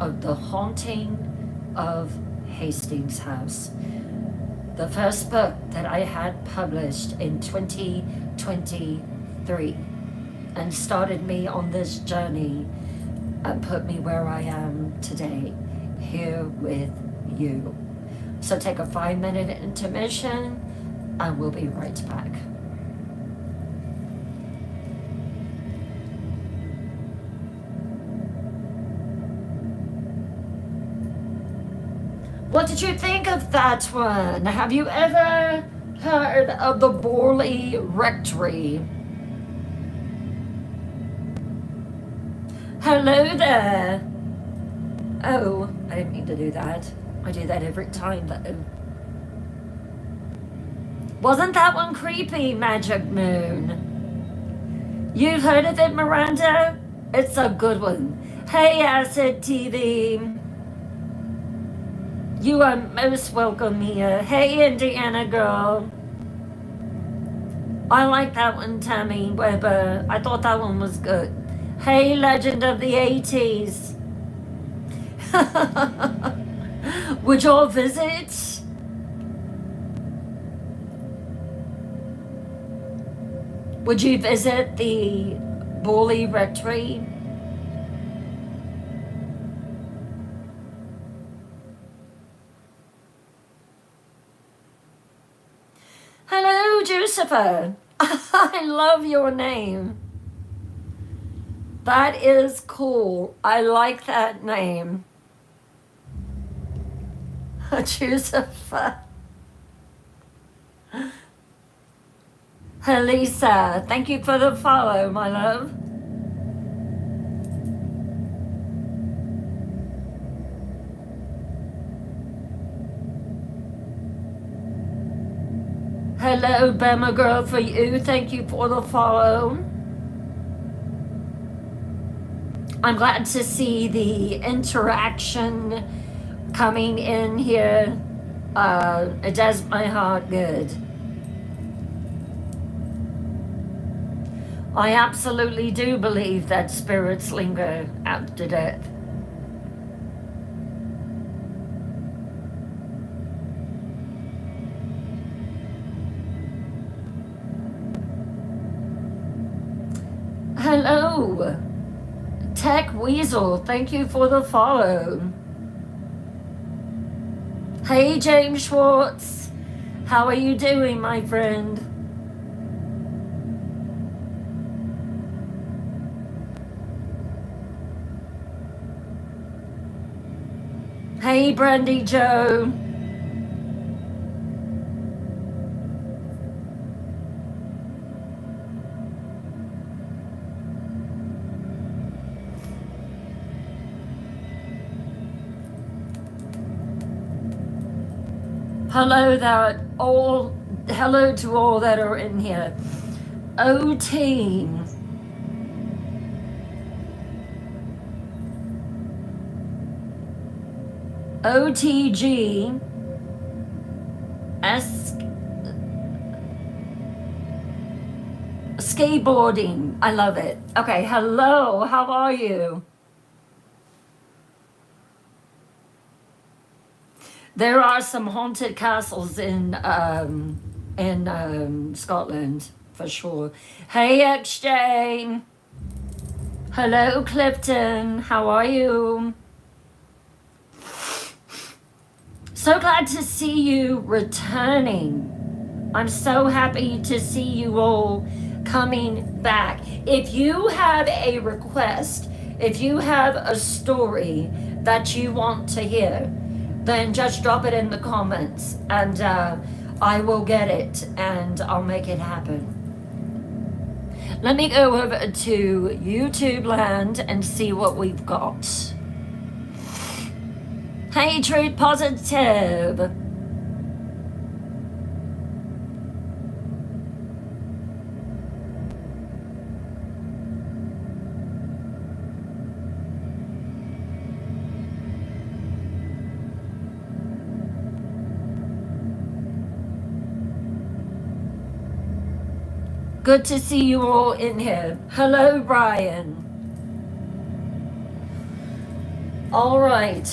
of The Haunting of Hastings House. The first book that I had published in 2023 and started me on this journey and put me where I am today, here with you. So take a 5-minute intermission and we'll be right back. What did you think of that one? Have you ever heard of the Borley Rectory? Hello there. Oh, I didn't mean to do that. I do that every time though. Wasn't that one creepy, Magic Moon? You've heard of it, Miranda? It's a good one. Hey, Acid TV. You are most welcome here. Hey, Indiana girl. I like that one, Tammy Weber. I thought that one was good. Hey, Legend of the 80s. Would y'all visit? Would you visit the Borley Rectory? Hello, Jucifer. I love your name. That is cool. I like that name. Jucifer. Helisa, thank you for the follow, my love. Hello, Bema girl, for you. Thank you for the follow. I'm glad to see the interaction coming in here. It does my heart good. I absolutely do believe that spirits linger after death. Hello, Tech Weasel, thank you for the follow. Hey, James Schwartz, how are you doing, my friend? Hey, Brandy Joe. Hello there, all. Hello to all that are in here. OT. OTG. Skateboarding. I love it. Okay, hello. How are you? There are some haunted castles in Scotland, for sure. Hey, XJ. Hello, Clifton. How are you? So glad to see you returning. I'm so happy to see you all coming back. If you have a request, If you have a story that you want to hear, then just drop it in the comments, and I will get it and I'll make it happen. Let me go over to YouTube land and see what we've got. Hey, Truth Positive. Good to see you all in here. Hello, Brian. All right.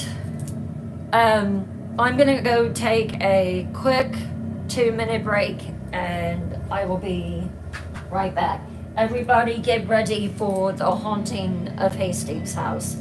I'm gonna go take a quick 2-minute break and I will be right back. Everybody get ready for the haunting of Hastings House.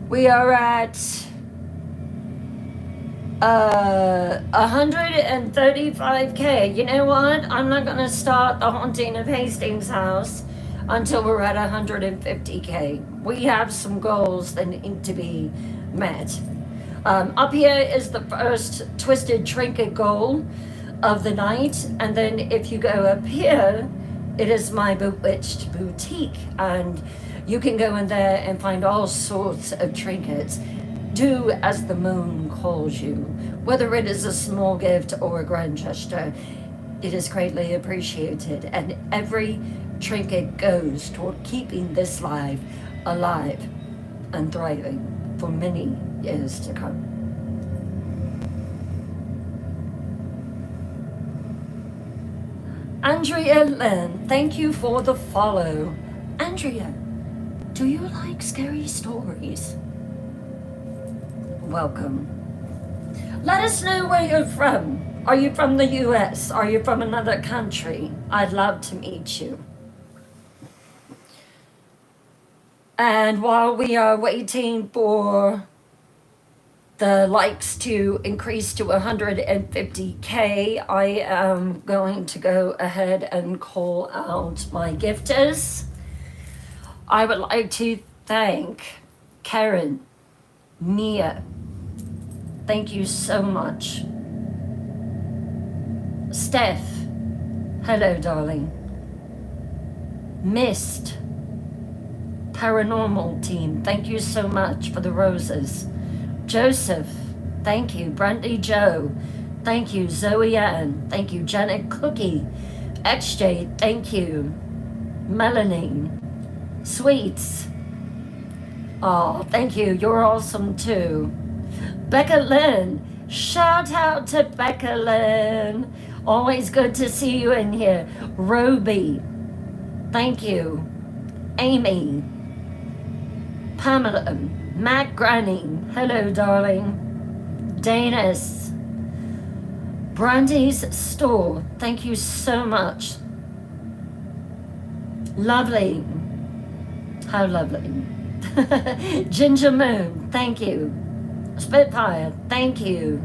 We are at 135K. You know what? I'm not gonna start the haunting of Hastings House until we're at 150K. We have some goals that need to be met. Up here is the first Twisted Trinket goal of the night, and then if you go up here, it is my Bewitched Boutique, and you can go in there and find all sorts of trinkets. Do as the moon calls you. Whether it is a small gift or a grand gesture, it is greatly appreciated. And every trinket goes toward keeping this life alive and thriving for many years to come. Andrea Lynn, thank you for the follow. Andrea, do you like scary stories? Welcome. Let us know where you're from. Are you from the US? Are you from another country? I'd love to meet you. And while we are waiting for the likes to increase to 150K, I am going to go ahead and call out my gifters. I would like to thank Karen, Mia, thank you so much. Steph, hello darling. Mist, Paranormal Team, thank you so much for the roses. Joseph, thank you. Brandy Joe, thank you. Zoe Ann, thank you. Janet Cookie, XJ, thank you. Melanie, Sweets, oh, thank you. You're awesome too. Becca Lynn, shout out to Becca Lynn. Always good to see you in here. Roby, thank you. Amy, Pamela, Matt Granny, hello darling. Danis, Brandy's store, thank you so much. Lovely. How lovely. Ginger Moon, thank you. Spitfire, thank you.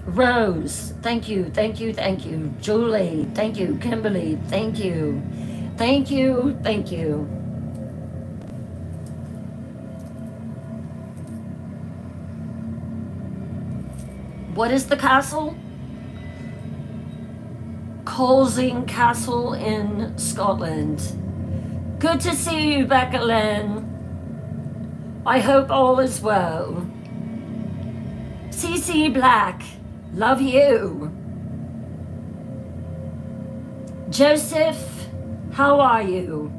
Rose, thank you, thank you, thank you. Julie, thank you. Kimberly, thank you. Thank you, thank you. What is the castle? Colsing Castle in Scotland. Good to see you, Becca Lynn. I hope all is well. CC Black, love you. Joseph, how are you?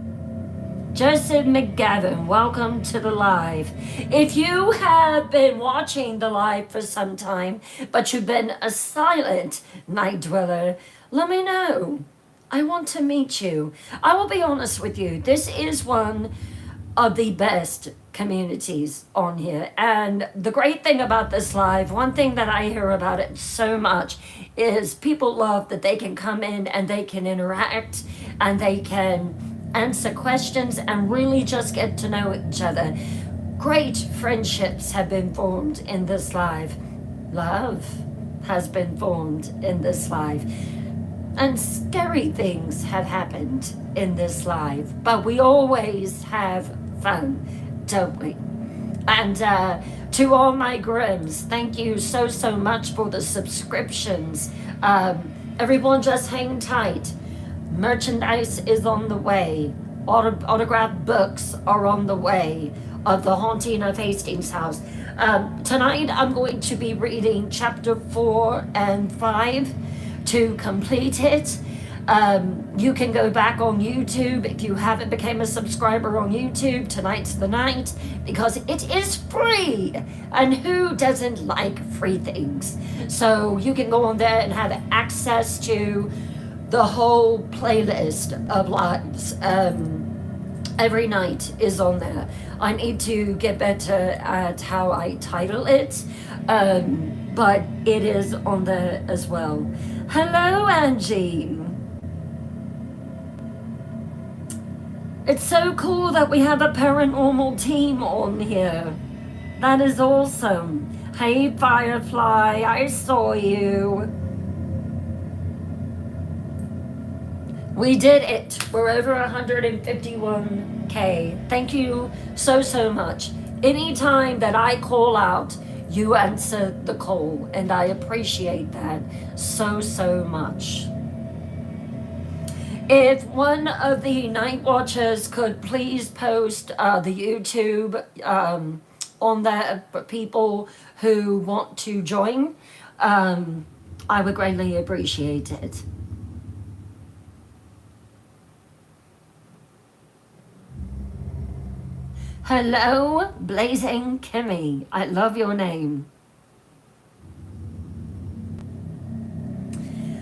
Joseph McGavin, welcome to the live. If you have been watching the live for some time, but you've been a silent night dweller, let me know. I want to meet you. I will be honest with you, this is one of the best communities on here. And the great thing about this live, one thing that I hear about it so much, is people love that they can come in and they can interact and they can answer questions and really just get to know each other. Great friendships have been formed in this live. Love has been formed in this live. And scary things have happened in this live. But we always have fun, don't we? And to all my Grims, thank you so much for the subscriptions. Everyone just hang tight. Merchandise is on the way. Autographed books are on the way of The Haunting of Hastings House. Tonight I'm going to be reading chapter 4 and 5 to complete it. You can go back on YouTube if you haven't become a subscriber on YouTube. Tonight's the night because it is free, and who doesn't like free things? So you can go on there and have access to the whole playlist of lives. Every night is on there. I need to get better at how I title it, but it is on there as well. Hello, Angie. It's so cool that we have a paranormal team on here. That is awesome. Hey, Firefly, I saw you. We did it. We're over 151K. Thank you so much. Anytime that I call out, you answer the call, and I appreciate that so much. If one of the night watchers could please post the YouTube on there for people who want to join, I would greatly appreciate it. Hello, Blazing Kimmy. I love your name.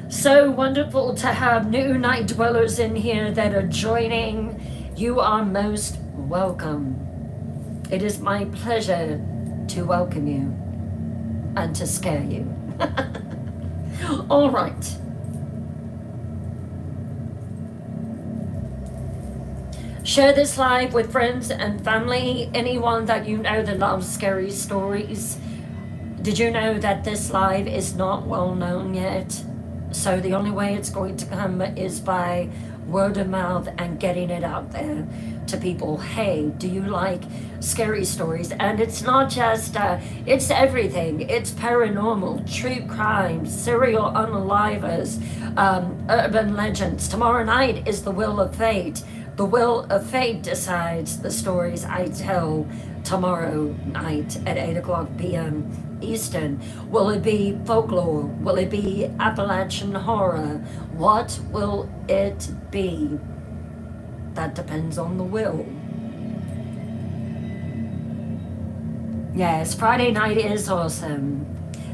So wonderful to have new night dwellers in here that are joining. You are most welcome. It is my pleasure to welcome you and to scare you. All right. Share this live with friends and family, anyone that you know that loves scary stories. Did you know that this live is not well known yet? So the only way it's going to come is by word of mouth and getting it out there to people. Hey, do you like scary stories? And it's not just, it's everything. It's paranormal, true crime, serial unalivers, urban legends. Tomorrow night is the Wheel of Fate. The Wheel of Fate decides the stories I tell tomorrow night at 8:00 p.m. Eastern. Will it be folklore? Will it be Appalachian horror? What will it be? That depends on the will. Yes, Friday night is awesome.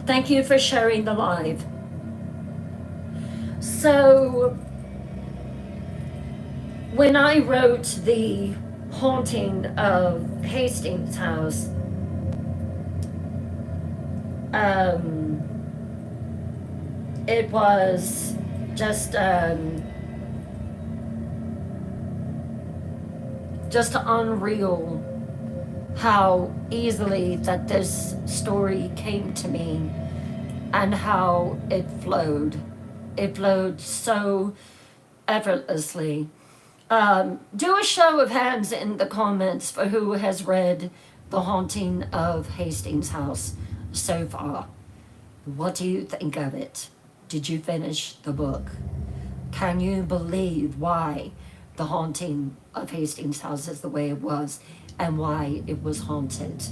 Thank you for sharing the live. So, when I wrote The Haunting of Hastings House, Um, it was just unreal how easily that this story came to me and how it flowed. It flowed so effortlessly. Do a show of hands in the comments for who has read The Haunting of Hastings House so far. What do you think of it? Did you finish the book? Can you believe why The Haunting of Hastings House is the way it was and why it was haunted?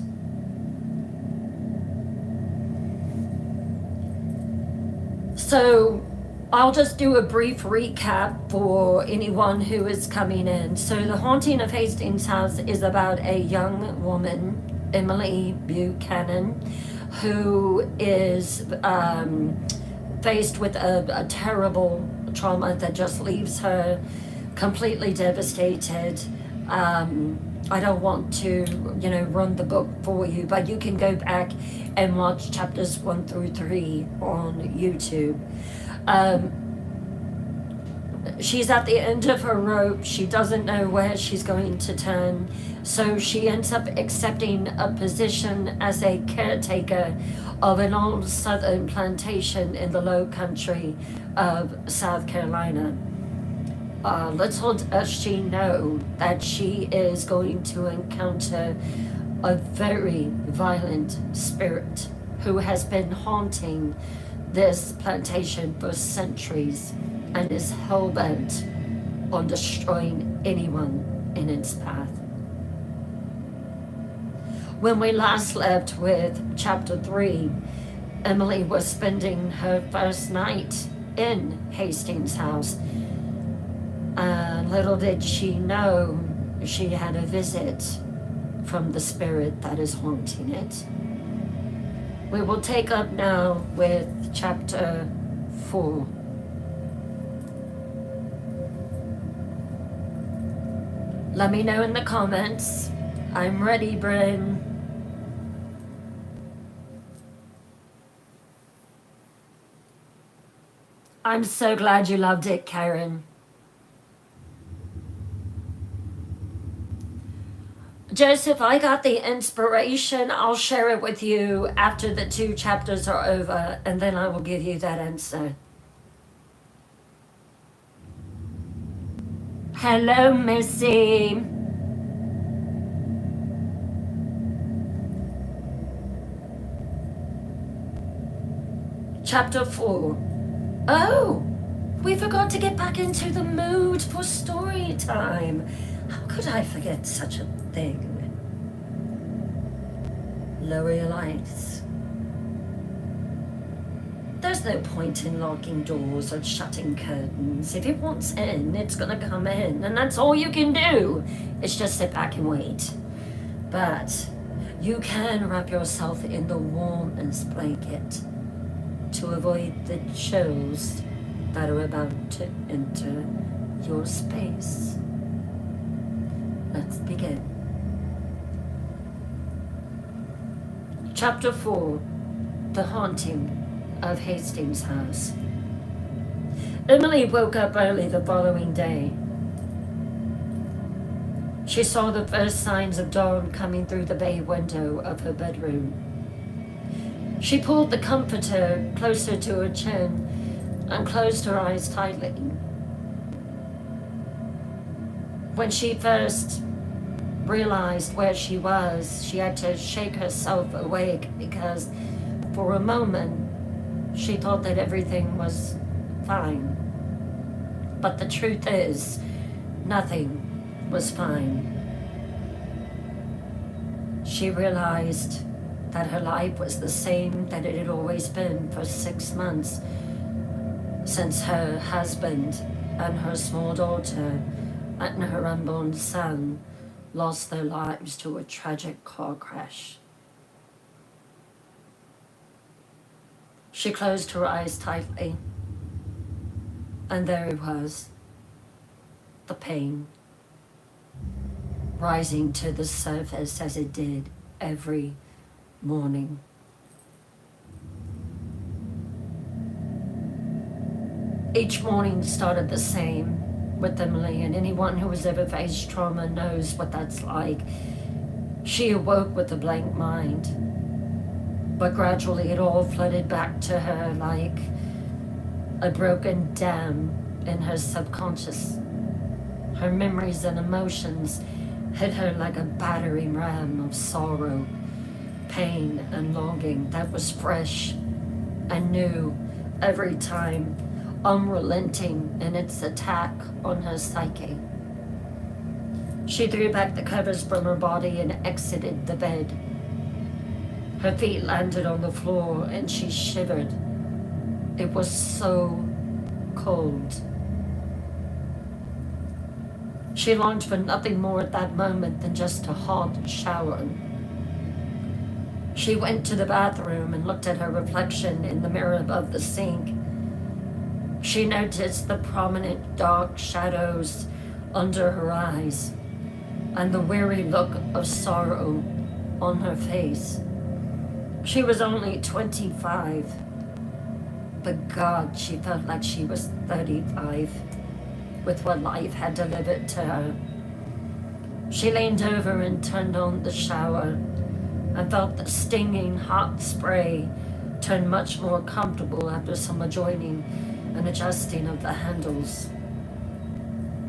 So I'll just do a brief recap for anyone who is coming in. So The Haunting of Hastings House is about a young woman, Emily Buchanan, who is faced with a terrible trauma that just leaves her completely devastated. I don't want to, run the book for you, but you can go back and watch chapters 1 through 3 on YouTube. She's at the end of her rope. She doesn't know where she's going to turn. So she ends up accepting a position as a caretaker of an old southern plantation in the low country of South Carolina. Little does she know that she is going to encounter a very violent spirit who has been haunting this plantation for centuries and is hell-bent on destroying anyone in its path. When we last left with chapter 3, Emily was spending her first night in Hastings House. And little did she know she had a visit from the spirit that is haunting it. We will take up now with chapter 4. Let me know in the comments. I'm ready, Bryn. I'm so glad you loved it, Karen. Joseph, I got the inspiration. I'll share it with you after the 2 chapters are over, and then I will give you that answer. Hello, Missy. Chapter 4. Oh, we forgot to get back into the mood for story time. How could I forget such a thing? Lower your lights. There's no point in locking doors or shutting curtains. If it wants in, it's gonna come in, and that's all you can do. It's just sit back and wait. But you can wrap yourself in the warmest blanket to avoid the chills that are about to enter your space. Let's begin. Chapter 4, The Haunting of Hastings House. Emily woke up early the following day. She saw the first signs of dawn coming through the bay window of her bedroom. She pulled the comforter closer to her chin and closed her eyes tightly. When she first realized where she was, she had to shake herself awake because for a moment she thought that everything was fine. But the truth is, nothing was fine. She realized that her life was the same that it had always been for 6 months since her husband and her small daughter and her unborn son lost their lives to a tragic car crash. She closed her eyes tightly, and there it was, the pain, rising to the surface as it did every morning. Each morning started the same with Emily, and anyone who has ever faced trauma knows what that's like. She awoke with a blank mind, but gradually it all flooded back to her like a broken dam in her subconscious. Her memories and emotions hit her like a battering ram of sorrow, pain, and longing that was fresh and new every time, unrelenting in its attack on her psyche. She threw back the covers from her body and exited the bed. Her feet landed on the floor and she shivered. It was so cold. She longed for nothing more at that moment than just a hot shower. She went to the bathroom and looked at her reflection in the mirror above the sink. She noticed the prominent dark shadows under her eyes and the weary look of sorrow on her face. She was only 25, but God, she felt like she was 35 with what life had delivered to her. She leaned over and turned on the shower and felt the stinging hot spray turn much more comfortable after some adjoining and adjusting of the handles.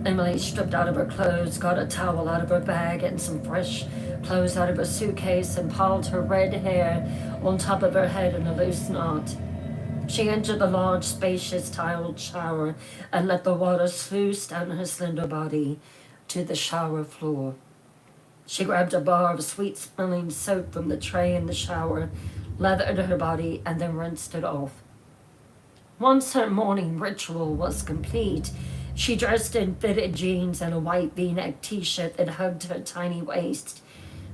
Emily stripped out of her clothes, got a towel out of her bag and some fresh clothes out of her suitcase and piled her red hair on top of her head in a loose knot. She entered the large, spacious, tiled shower and let the water sluice down her slender body to the shower floor. She grabbed a bar of sweet-smelling soap from the tray in the shower, lathered her body, and then rinsed it off. Once her morning ritual was complete, she dressed in fitted jeans and a white V-neck t-shirt that hugged her tiny waist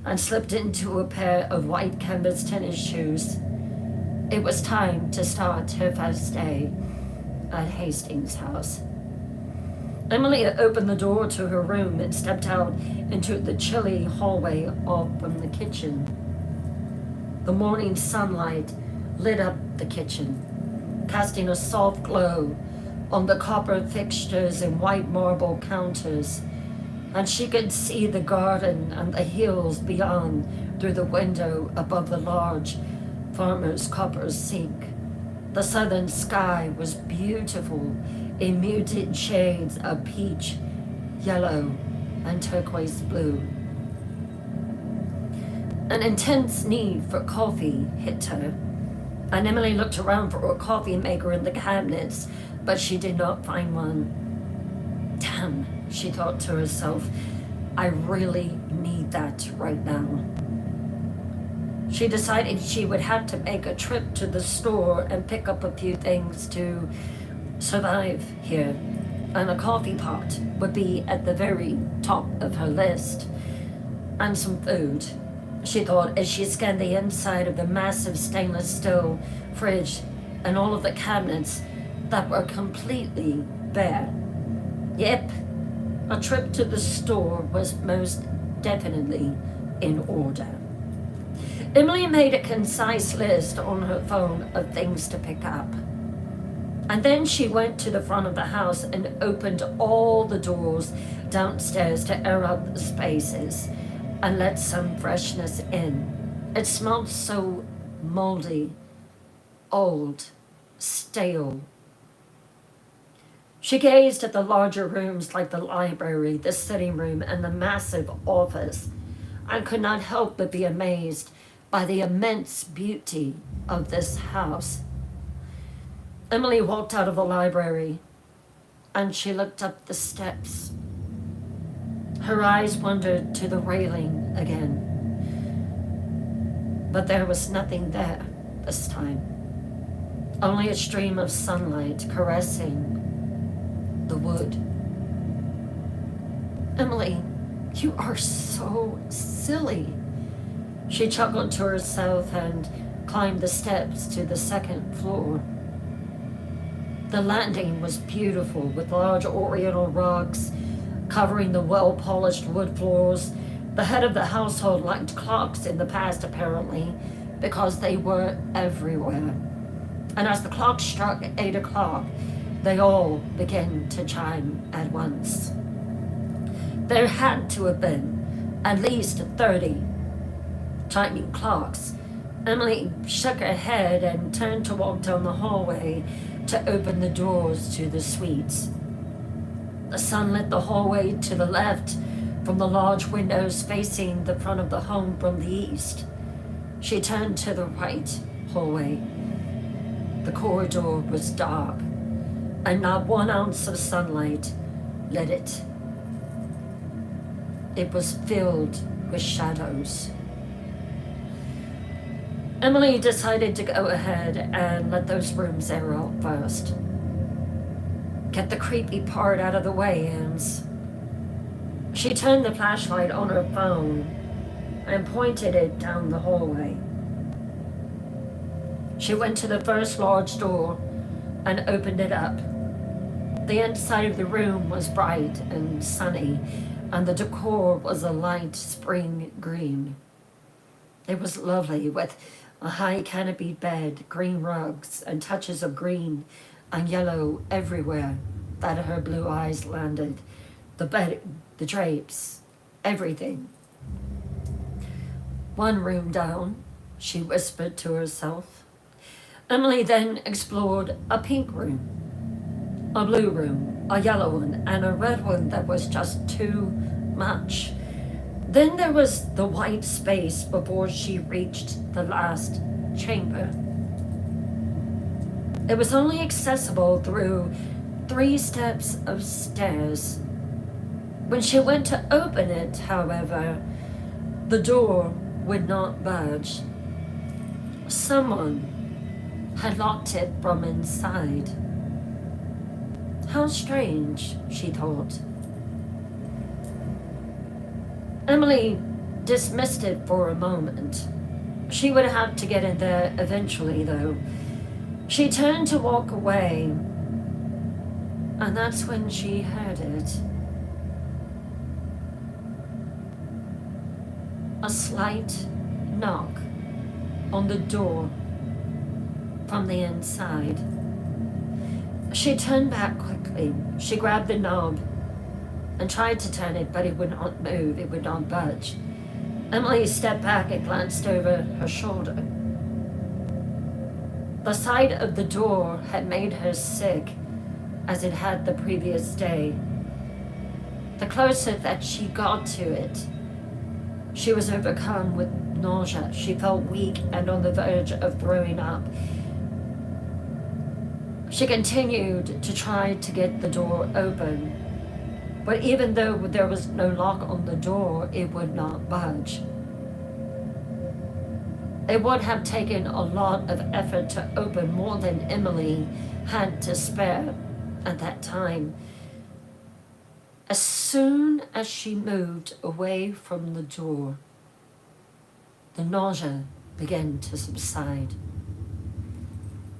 and slipped into a pair of white canvas tennis shoes. It was time to start her first day at Hastings House. Emily opened the door to her room and stepped out into the chilly hallway off from the kitchen. The morning sunlight lit up the kitchen, casting a soft glow on the copper fixtures and white marble counters, and she could see the garden and the hills beyond through the window above the large farmer's copper sink. The southern sky was beautiful in muted shades of peach, yellow, and turquoise blue. An intense need for coffee hit her, and Emily looked around for a coffee maker in the cabinets, but she did not find one. Damn, she thought to herself, I really need that right now. She decided she would have to make a trip to the store and pick up a few things to survive here, and a coffee pot would be at the very top of her list, and some food, she thought as she scanned the inside of the massive stainless steel fridge and all of the cabinets that were completely bare. Yep, a trip to the store was most definitely in order. Emily made a concise list on her phone of things to pick up. And then she went to the front of the house and opened all the doors downstairs to air out the spaces and let some freshness in. It smelled so moldy, old, stale. She gazed at the larger rooms like the library, the sitting room, and the massive office, and could not help but be amazed by the immense beauty of this house. Emily walked out of the library and she looked up the steps. Her eyes wandered to the railing again, but there was nothing there this time. Only a stream of sunlight caressing the wood. Emily, you are so silly. She chuckled to herself and climbed the steps to the second floor. The landing was beautiful, with large oriental rugs covering the well-polished wood floors. The head of the household liked clocks in the past, apparently, because they were everywhere. And as the clock struck 8 o'clock, They all began to chime at once. There had to have been at least 30 chiming clocks. Emily shook her head and turned to walk down the hallway to open the doors to the suites. The sun lit the hallway to the left from the large windows facing the front of the home from the east. She turned to the right hallway. The corridor was dark, and not 1 ounce of sunlight lit it. It was filled with shadows. Emily decided to go ahead and let those rooms air out first. Get the creepy part out of the way, Ems. She turned the flashlight on her phone and pointed it down the hallway. She went to the first large door and opened it up. The inside of the room was bright and sunny, and the decor was a light spring green. It was lovely, with a high canopied bed, green rugs, and touches of green and yellow everywhere that her blue eyes landed. The bed, the drapes, everything. One room down, she whispered to herself. Emily then explored a pink room, a blue room, a yellow one, and a red one that was just too much. Then there was the white space before she reached the last chamber. It was only accessible through 3 steps of stairs. When she went to open it, however, the door would not budge. Someone had locked it from inside. How strange, she thought. Emily dismissed it for a moment. She would have to get in there eventually, though. She turned to walk away, and that's when she heard it. A slight knock on the door from the inside. She turned back quickly. She grabbed the knob and tried to turn it, but it would not move, it would not budge. Emily stepped back and glanced over her shoulder. The sight of the door had made her sick, as it had the previous day. The closer that she got to it, she was overcome with nausea. She felt weak and on the verge of throwing up. She continued to try to get the door open, but even though there was no lock on the door, it would not budge. It would have taken a lot of effort to open, more than Emily had to spare at that time. As soon as she moved away from the door, the nausea began to subside.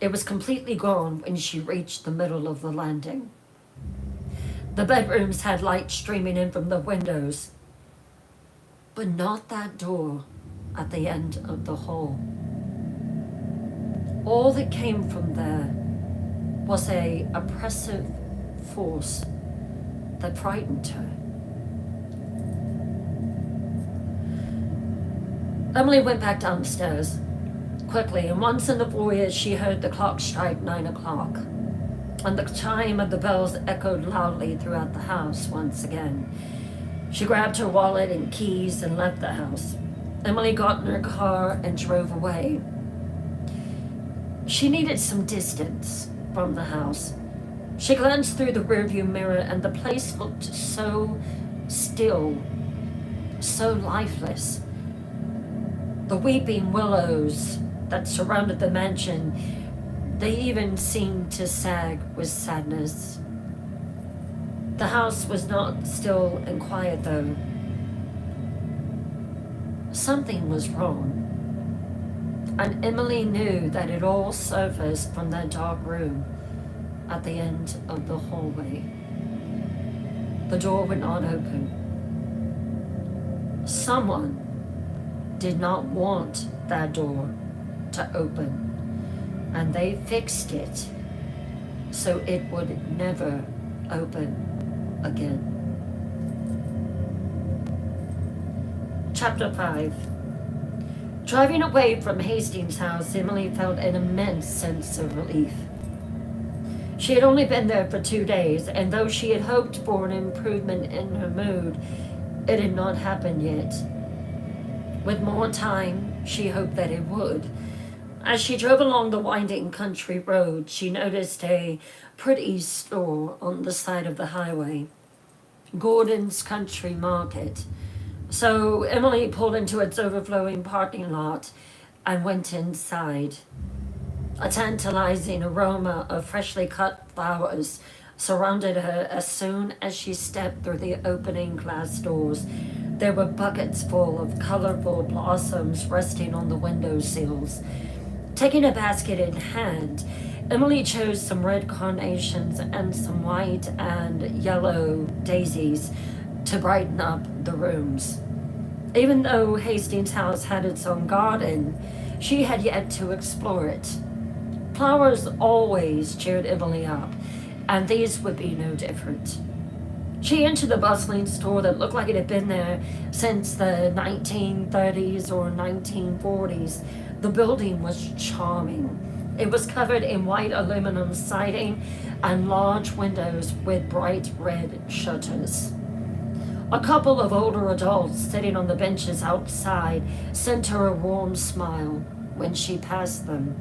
It was completely gone when she reached the middle of the landing. The bedrooms had light streaming in from the windows, but not that door at the end of the hall. All that came from there was a oppressive force that frightened her. Emily went back downstairs quickly, and once in the foyer, she heard the clock strike 9 o'clock, and the chime of the bells echoed loudly throughout the house once again. She grabbed her wallet and keys and left the house. Emily got in her car and drove away. She needed some distance from the house. She glanced through the rearview mirror, and the place looked so still, so lifeless. The weeping willows that surrounded the mansion, they even seemed to sag with sadness. The house was not still and quiet, though. Something was wrong, and Emily knew that it all surfaced from that dark room at the end of the hallway. The door would not open. Someone did not want that door to open, and they fixed it so it would never open again. Chapter 5. Driving away from Hastings House, Emily felt an immense sense of relief. She had only been there for 2 days, and though she had hoped for an improvement in her mood, it had not happened yet. With more time, she hoped that it would. As she drove along the winding country road, she noticed a pretty store on the side of the highway, Gordon's Country Market. So Emily pulled into its overflowing parking lot and went inside. A tantalizing aroma of freshly cut flowers surrounded her as soon as she stepped through the opening glass doors. There were buckets full of colorful blossoms resting on the window sills. Taking a basket in hand, Emily chose some red carnations and some white and yellow daisies to brighten up the rooms. Even though Hastings House had its own garden, she had yet to explore it. Flowers always cheered Emily up, and these would be no different. She entered the bustling store that looked like it had been there since the 1930s or 1940s. The building was charming. It was covered in white aluminum siding and large windows with bright red shutters. A couple of older adults sitting on the benches outside sent her a warm smile when she passed them.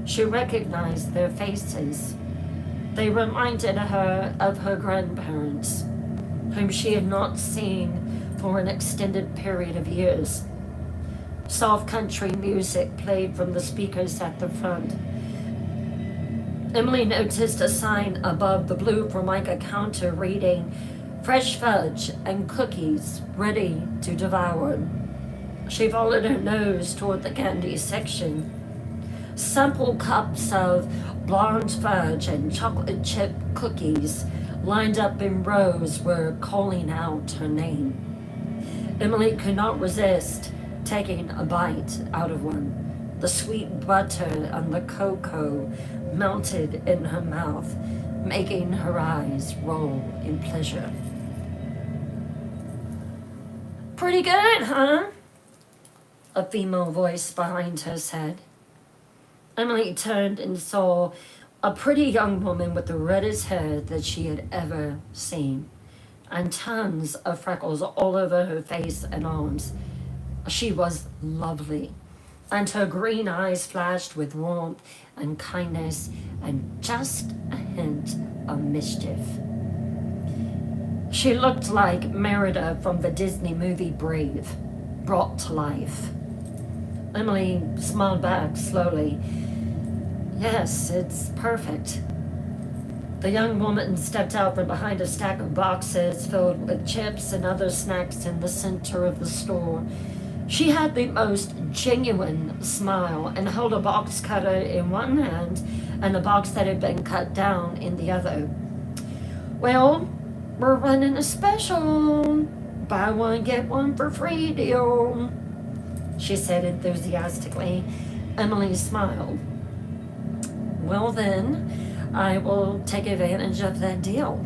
She recognized their faces. They reminded her of her grandparents, whom she had not seen for an extended period of years. Soft country music played from the speakers at the front. Emily noticed a sign above the blue Formica counter reading, "Fresh fudge and cookies ready to devour." She followed her nose toward the candy section. Sample cups of blonde fudge and chocolate chip cookies lined up in rows were calling out her name. Emily could not resist taking a bite out of one. The sweet butter and the cocoa melted in her mouth, making her eyes roll in pleasure. "Pretty good, huh?" a female voice behind her said. Emily turned and saw a pretty young woman with the reddest hair that she had ever seen, and tons of freckles all over her face and arms. She was lovely, and her green eyes flashed with warmth and kindness and just a hint of mischief. She looked like Merida from the Disney movie Brave, brought to life. Emily smiled back slowly. "Yes, it's perfect." The young woman stepped out from behind a stack of boxes filled with chips and other snacks in the center of the store. She had the most genuine smile and held a box cutter in one hand and a box that had been cut down in the other. "Well, we're running a special. Buy one, get one for free deal," she said enthusiastically. Emily smiled. "Well then, I will take advantage of that deal."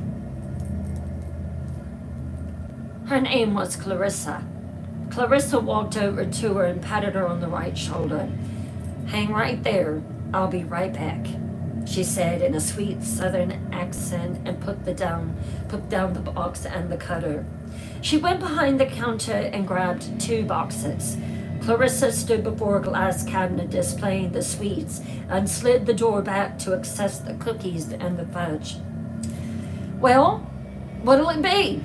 Her name was Clarissa. Clarissa walked over to her and patted her on the right shoulder. "Hang right there. I'll be right back," she said in a sweet southern accent and put down the box and the cutter. She went behind the counter and grabbed 2 boxes. Clarissa stood before a glass cabinet displaying the sweets and slid the door back to access the cookies and the fudge. "Well, what'll it be?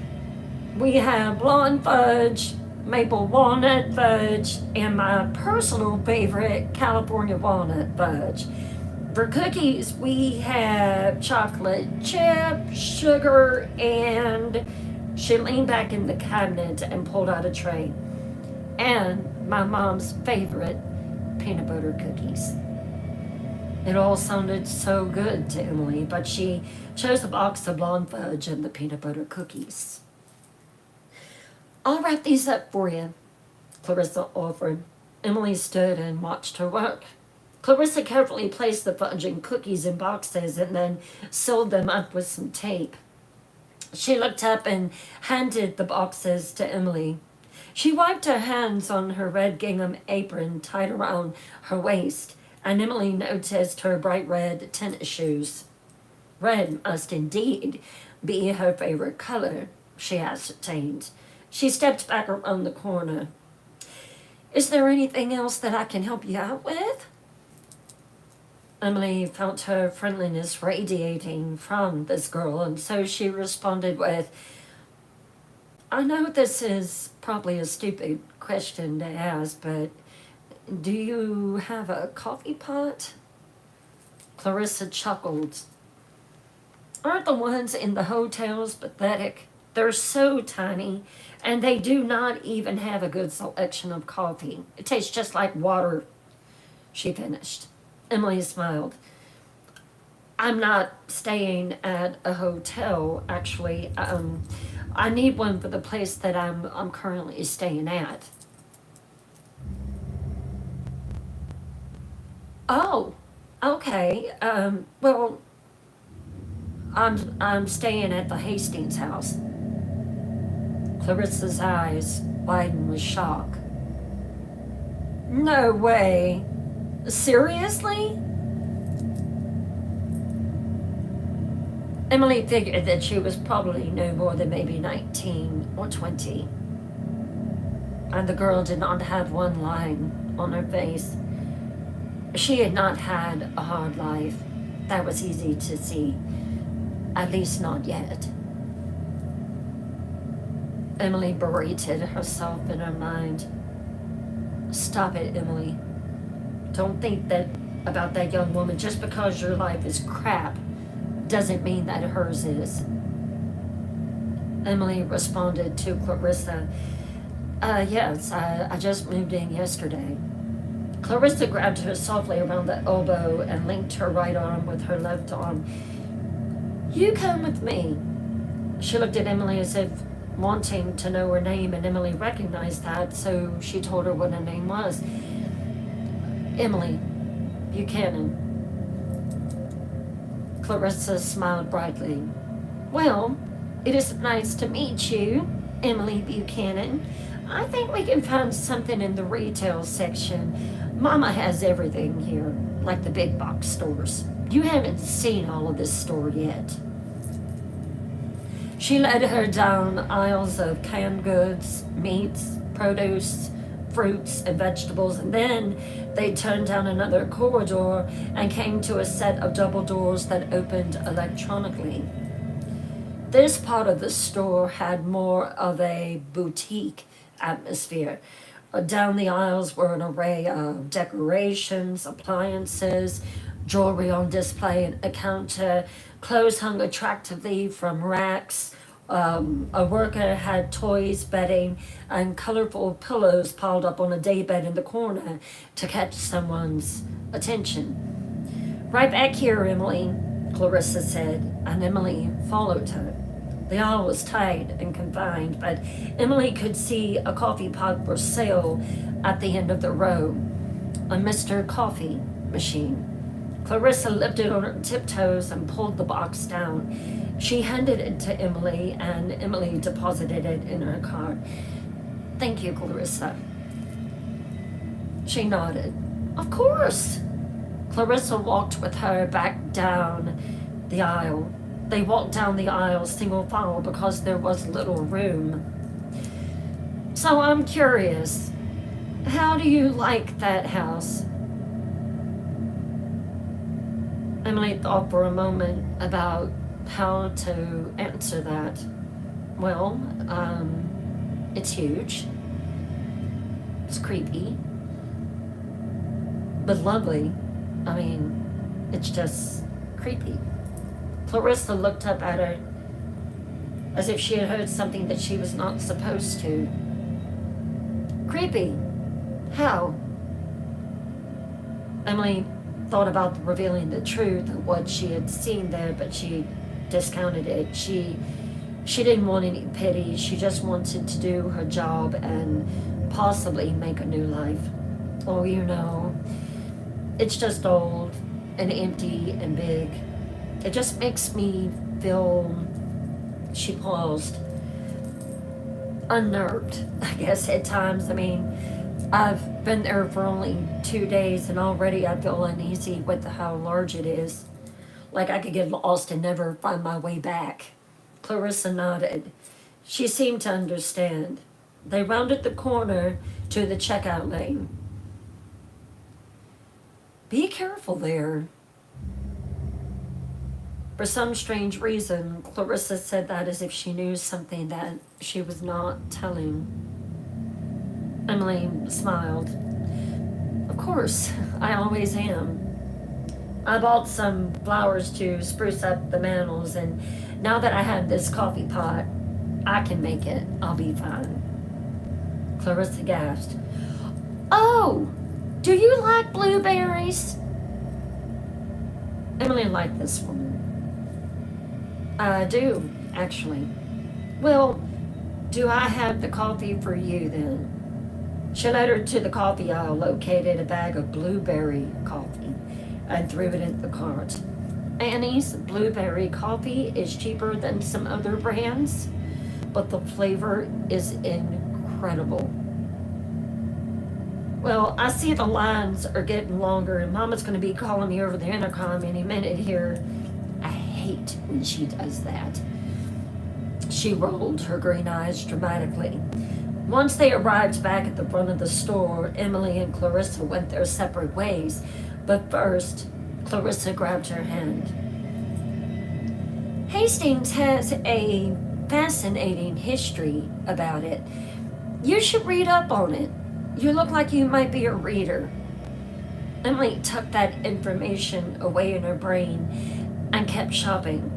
We have blonde fudge, maple walnut fudge, and my personal favorite, California walnut fudge. For cookies, we have chocolate chip, sugar, and..." She leaned back in the cabinet and pulled out a tray. "And my mom's favorite, peanut butter cookies." It all sounded so good to Emily, but she chose a box of blonde fudge and the peanut butter cookies. "I'll wrap these up for you," Clarissa offered. Emily stood and watched her work. Clarissa carefully placed the fudge and cookies in boxes and then sewed them up with some tape. She looked up and handed the boxes to Emily. She wiped her hands on her red gingham apron tied around her waist, and Emily noticed her bright red tennis shoes. Red must indeed be her favorite color, she ascertained. She stepped back around the corner. Is there anything else that I can help you out with? Emily felt her friendliness radiating from this girl, and so she responded with, I know this is probably a stupid question to ask, but do you have a coffee pot? Clarissa chuckled. Aren't the ones in the hotels pathetic? They're so tiny, and they do not even have a good selection of coffee. It tastes just like water, she finished. Emily smiled. I'm not staying at a hotel, actually. I need one for the place that I'm currently staying at. Oh, okay. Well, I'm staying at the Hastings house. Clarissa's eyes widened with shock. No way. Seriously? Emily figured that she was probably no more than maybe 19 or 20. And the girl did not have one line on her face. She had not had a hard life. That was easy to see. At least not yet. Emily berated herself in her mind. Stop it, Emily. Don't think that about that young woman. Just because your life is crap doesn't mean that hers is. Emily responded to Clarissa. Yes, I just moved in yesterday. Clarissa grabbed her softly around the elbow and linked her right arm with her left arm. You come with me. She looked at Emily as if wanting to know her name, and Emily recognized that, so she told her what her name was. Emily Buchanan. Clarissa smiled brightly. Well, it is nice to meet you, Emily Buchanan. I think we can find something in the retail section. Mama has everything here, like the big box stores. You haven't seen all of this store yet. She led her down aisles of canned goods, meats, produce, fruits, and vegetables, and then they turned down another corridor and came to a set of double doors that opened electronically. This part of the store had more of a boutique atmosphere. Down the aisles were an array of decorations, appliances, jewelry on display, and a counter. Clothes hung attractively from racks. A worker had toys, bedding, and colorful pillows piled up on a daybed in the corner to catch someone's attention. Right back here, Emily, Clarissa said, and Emily followed her. The aisle was tight and confined, but Emily could see a coffee pot for sale at the end of the row, a Mr. Coffee machine. Clarissa lifted on her tiptoes and pulled the box down. She handed it to Emily, and Emily deposited it in her cart. Thank you, Clarissa. She nodded. Of course. Clarissa walked with her back down the aisle. They walked down the aisle single file because there was little room. So I'm curious, how do you like that house? Emily thought for a moment about how to answer that. Well, it's huge. It's creepy. But lovely. I mean, it's just creepy. Clarissa looked up at her as if she had heard something that she was not supposed to. Creepy? How? Emily thought about revealing the truth of what she had seen there, but she discounted it. She didn't want any pity. She just wanted to do her job and possibly make a new life. Oh, It's just old and empty and big. It just makes me feel, she paused, unnerved, I guess, at times. I mean, I've been there for only 2 days and already I feel uneasy with how large it is. Like I could get lost and never find my way back. Clarissa nodded. She seemed to understand. They rounded the corner to the checkout lane. Be careful there. For some strange reason, Clarissa said that as if she knew something that she was not telling. Emily smiled. Of course, I always am. I bought some flowers to spruce up the mantels, and now that I have this coffee pot, I can make it. I'll be fine. Clarissa gasped. Oh, do you like blueberries? Emily liked this woman. I do, actually. Well, do I have the coffee for you then? She led her to the coffee aisle, located a bag of blueberry coffee, and threw it in the cart. Annie's blueberry coffee is cheaper than some other brands, but the flavor is incredible. Well, I see the lines are getting longer, and Mama's going to be calling me over the intercom any minute here. I hate when she does that. She rolled her green eyes dramatically. Once they arrived back at the front of the store, Emily and Clarissa went their separate ways. But first, Clarissa grabbed her hand. Hastings has a fascinating history about it. You should read up on it. You look like you might be a reader. Emily tucked that information away in her brain and kept shopping.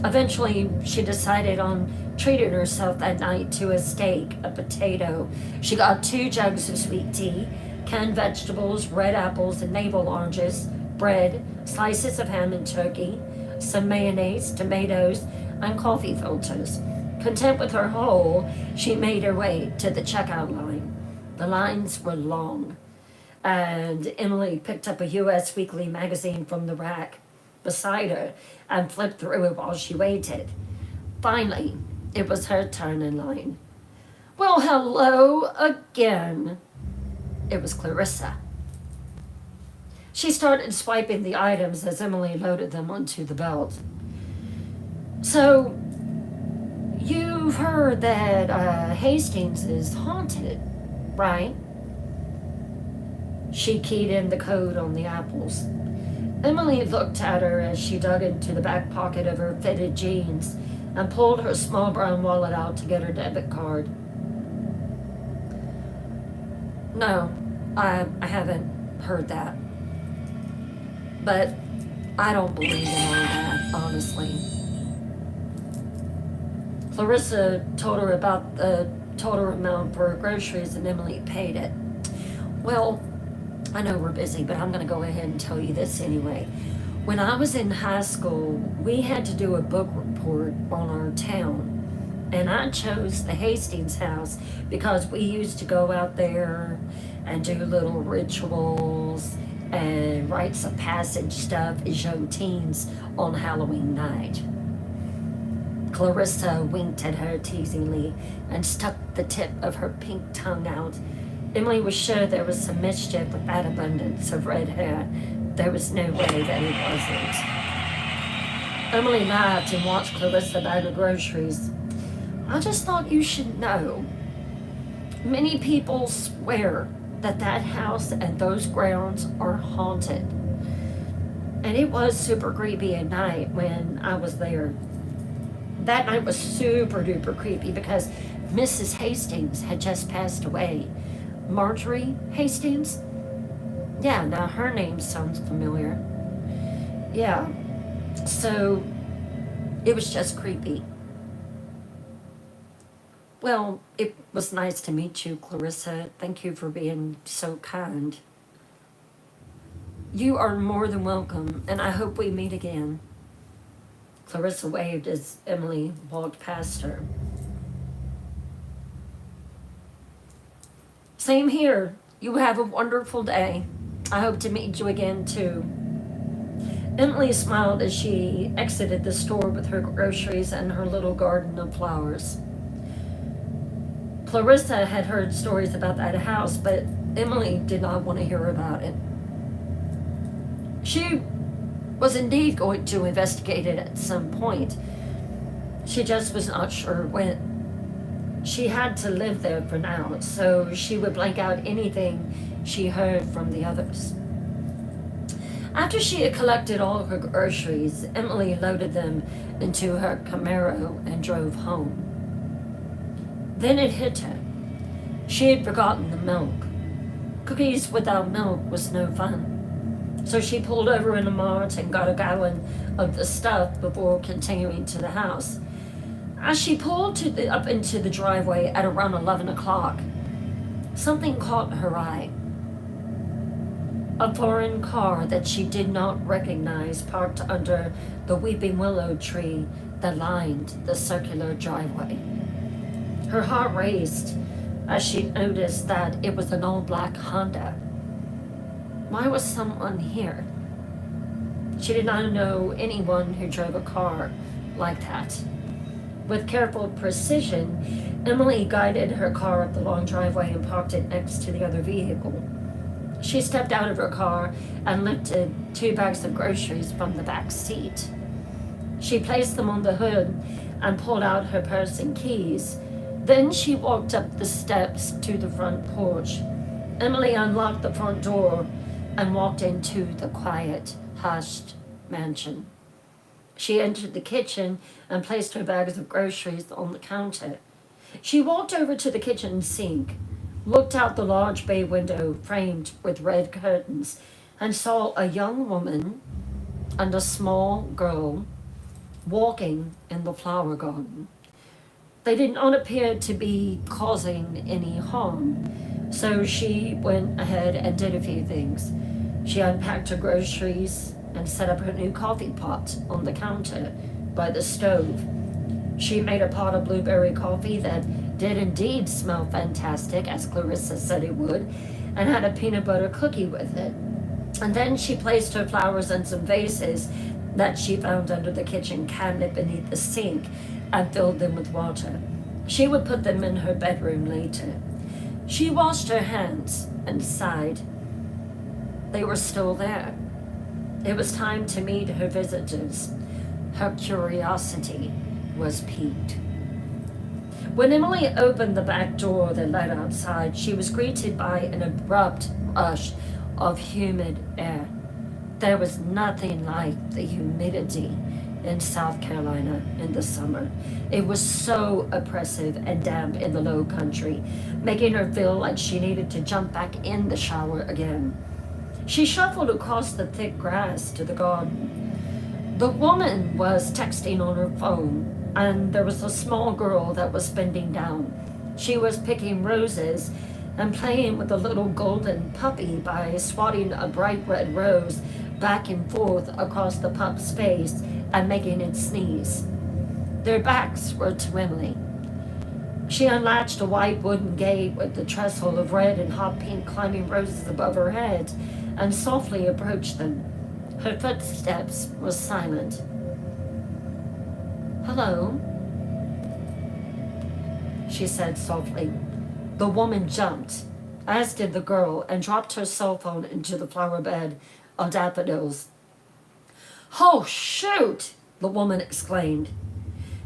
Eventually, she decided on treating herself that night to a steak, a potato. She got 2 jugs of sweet tea, canned vegetables, red apples and navel oranges, bread, slices of ham and turkey, some mayonnaise, tomatoes, and coffee filters. Content with her haul, she made her way to the checkout line. The lines were long, and Emily picked up a U.S. Weekly magazine from the rack beside her and flipped through it while she waited. Finally, it was her turn in line. Well, hello again. It was Clarissa. She started swiping the items as Emily loaded them onto the belt. So, you've heard that Hastings is haunted, right? She keyed in the code on the apples. Emily looked at her as she dug into the back pocket of her fitted jeans and pulled her small brown wallet out to get her debit card. No, I haven't heard that. But I don't believe in all that, honestly. Clarissa told her about the total amount for groceries and Emily paid it. Well, I know we're busy, but I'm going to go ahead and tell you this anyway. When I was in high school, we had to do a book report on our town. And I chose the Hastings house because we used to go out there and do little rituals and rites of passage stuff as young teens on Halloween night. Clarissa winked at her teasingly and stuck the tip of her pink tongue out. Emily was sure there was some mischief with that abundance of red hair. There was no way that it wasn't. Emily laughed and watched Clarissa bag her groceries. I just thought you should know. Many people swear that house and those grounds are haunted. And it was super creepy at night when I was there. That night was super duper creepy because Mrs. Hastings had just passed away. Marjorie Hastings? Yeah, now her name sounds familiar. Yeah, so it was just creepy. Well, it was nice to meet you, Clarissa. Thank you for being so kind. You are more than welcome, and I hope we meet again. Clarissa waved as Emily walked past her. Same here. You have a wonderful day. I hope to meet you again too. Emily smiled as she exited the store with her groceries and her little garden of flowers. Clarissa had heard stories about that house, but Emily did not want to hear about it. She was indeed going to investigate it at some point. She just was not sure when. She had to live there for now, so she would blank out anything she heard from the others. After she had collected all her groceries, Emily loaded them into her Camaro and drove home. Then it hit her. She had forgotten the milk. Cookies without milk was no fun. So she pulled over in a mart and got a gallon of the stuff before continuing to the house. As she pulled up into the driveway at around 11 o'clock, something caught her eye. A foreign car that she did not recognize parked under the weeping willow tree that lined the circular driveway. Her heart raced as she noticed that it was an all-black Honda. Why was someone here? She did not know anyone who drove a car like that. With careful precision, Emily guided her car up the long driveway and parked it next to the other vehicle. She stepped out of her car and lifted 2 bags of groceries from the back seat. She placed them on the hood and pulled out her purse and keys. Then she walked up the steps to the front porch. Emily unlocked the front door and walked into the quiet, hushed mansion. She entered the kitchen and placed her bags of groceries on the counter. She walked over to the kitchen sink, looked out the large bay window framed with red curtains, and saw a young woman and a small girl walking in the flower garden. They did not appear to be causing any harm, so she went ahead and did a few things. She unpacked her groceries and set up her new coffee pot on the counter by the stove. She made a pot of blueberry coffee that did indeed smell fantastic, as Clarissa said it would, and had a peanut butter cookie with it. And then she placed her flowers in some vases that she found under the kitchen cabinet beneath the sink and filled them with water. She would put them in her bedroom later. She washed her hands and sighed. They were still there. It was time to meet her visitors. Her curiosity was piqued. When Emily opened the back door that led outside, she was greeted by an abrupt rush of humid air. There was nothing like the humidity in South Carolina in the summer. It was so oppressive and damp in the low country, making her feel like she needed to jump back in the shower again. She shuffled across the thick grass to the garden. The woman was texting on her phone, and there was a small girl that was bending down. She was picking roses and playing with a little golden puppy by swatting a bright red rose back and forth across the pup's face and making it sneeze. Their backs were to Emily. She unlatched a white wooden gate with the trestle of red and hot pink climbing roses above her head and softly approached them. Her footsteps were silent. "Hello," she said softly. The woman jumped, as did the girl, and dropped her cell phone into the flower bed of daffodils. "Oh, shoot!" the woman exclaimed.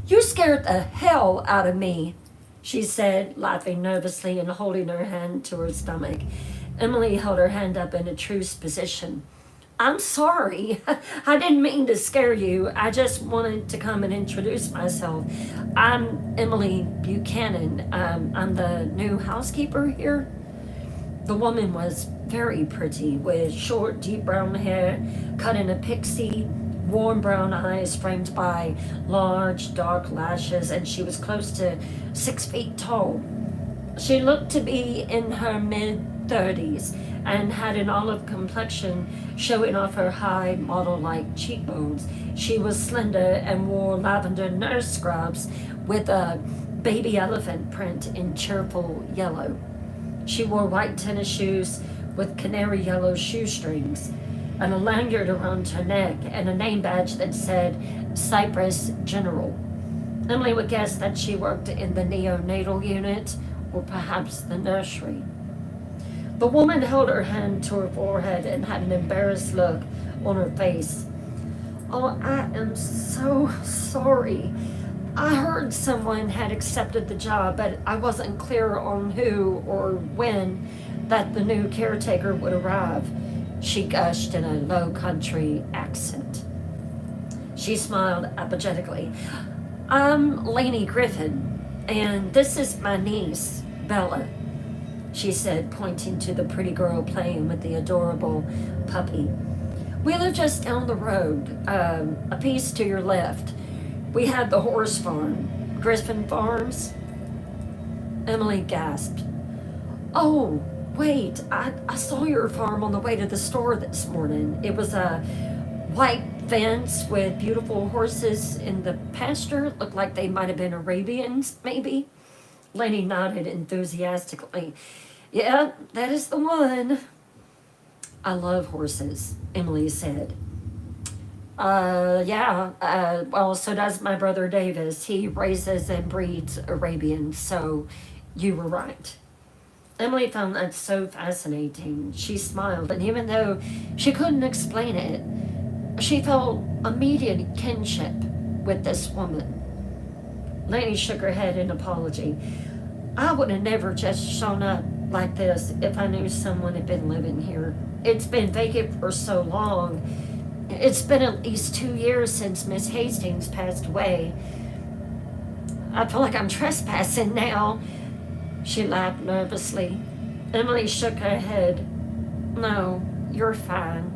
"You scared the hell out of me," she said, laughing nervously and holding her hand to her stomach. Emily held her hand up in a truce position. "I'm sorry. I didn't mean to scare you. I just wanted to come and introduce myself. I'm Emily Buchanan. I'm the new housekeeper here." The woman was very pretty, with short, deep brown hair cut in a pixie, warm brown eyes framed by large, dark lashes, and she was close to 6 feet tall. She looked to be in her mid-30s and had an olive complexion showing off her high, model-like cheekbones. She was slender and wore lavender nurse scrubs with a baby elephant print in cheerful yellow. She wore white tennis shoes with canary yellow shoestrings and a lanyard around her neck and a name badge that said Cypress General. Emily would guess that she worked in the neonatal unit or perhaps the nursery. The woman held her hand to her forehead and had an embarrassed look on her face. "Oh, I am so sorry. I heard someone had accepted the job, but I wasn't clear on who or when that the new caretaker would arrive," she gushed in a low country accent. She smiled apologetically. "I'm Lainey Griffin, and this is my niece, Bella," she said, pointing to the pretty girl playing with the adorable puppy. "We live just down the road, a piece to your left. We have the horse farm, Griffin Farms." Emily gasped. "Oh, wait, I saw your farm on the way to the store this morning. It was a white fence with beautiful horses in the pasture. It looked like they might have been Arabians, maybe." Lainey nodded enthusiastically. "Yeah, that is the one." "I love horses," Emily said. Well, so does my brother Davis. He raises and breeds Arabians, so you were right." Emily found that so fascinating. She smiled, and even though she couldn't explain it, she felt immediate kinship with this woman. Lainey shook her head in apology. "I would have never just shown up like this if I knew someone had been living here. It's been vacant for so long. It's been at least 2 years since Miss Hastings passed away. I feel like I'm trespassing now." She laughed nervously. Emily shook her head. "No, you're fine,"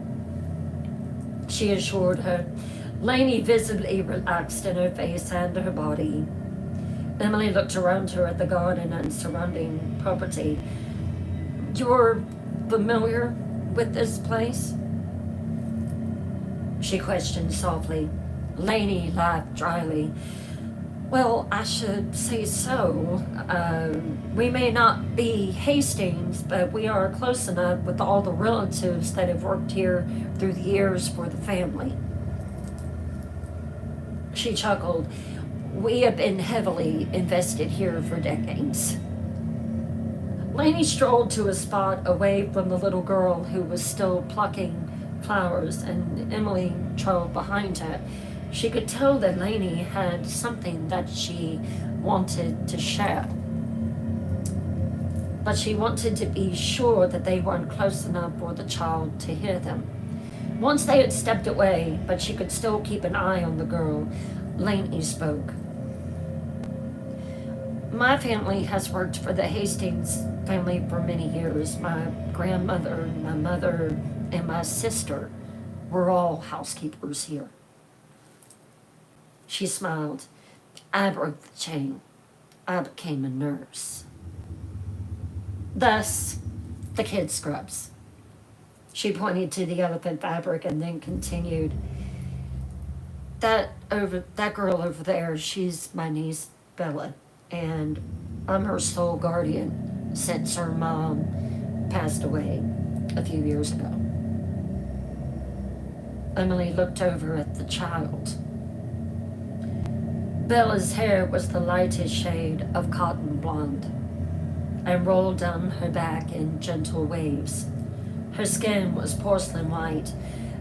she assured her. Lainey visibly relaxed in her face and her body. Emily looked around her at the garden and surrounding property. "You're familiar with this place?" she questioned softly. Lainey laughed dryly. "Well, I should say so. We may not be Hastings, but we are close enough with all the relatives that have worked here through the years for the family." She chuckled. "We have been heavily invested here for decades." Lainey strolled to a spot away from the little girl who was still plucking flowers, and Emily trailed behind her. She could tell that Lainey had something that she wanted to share, but she wanted to be sure that they weren't close enough for the child to hear them. Once they had stepped away, but she could still keep an eye on the girl, Lainey spoke. "My family has worked for the Hastings family for many years. My grandmother, my mother, and my sister were all housekeepers here." She smiled. "I broke the chain. I became a nurse. Thus, the kid scrubs." She pointed to the elephant fabric and then continued. That girl over there, she's my niece, Bella, and I'm her sole guardian since her mom passed away a few years ago." Emily looked over at the child. Bella's hair was the lightest shade of cotton blonde and rolled down her back in gentle waves. Her skin was porcelain white,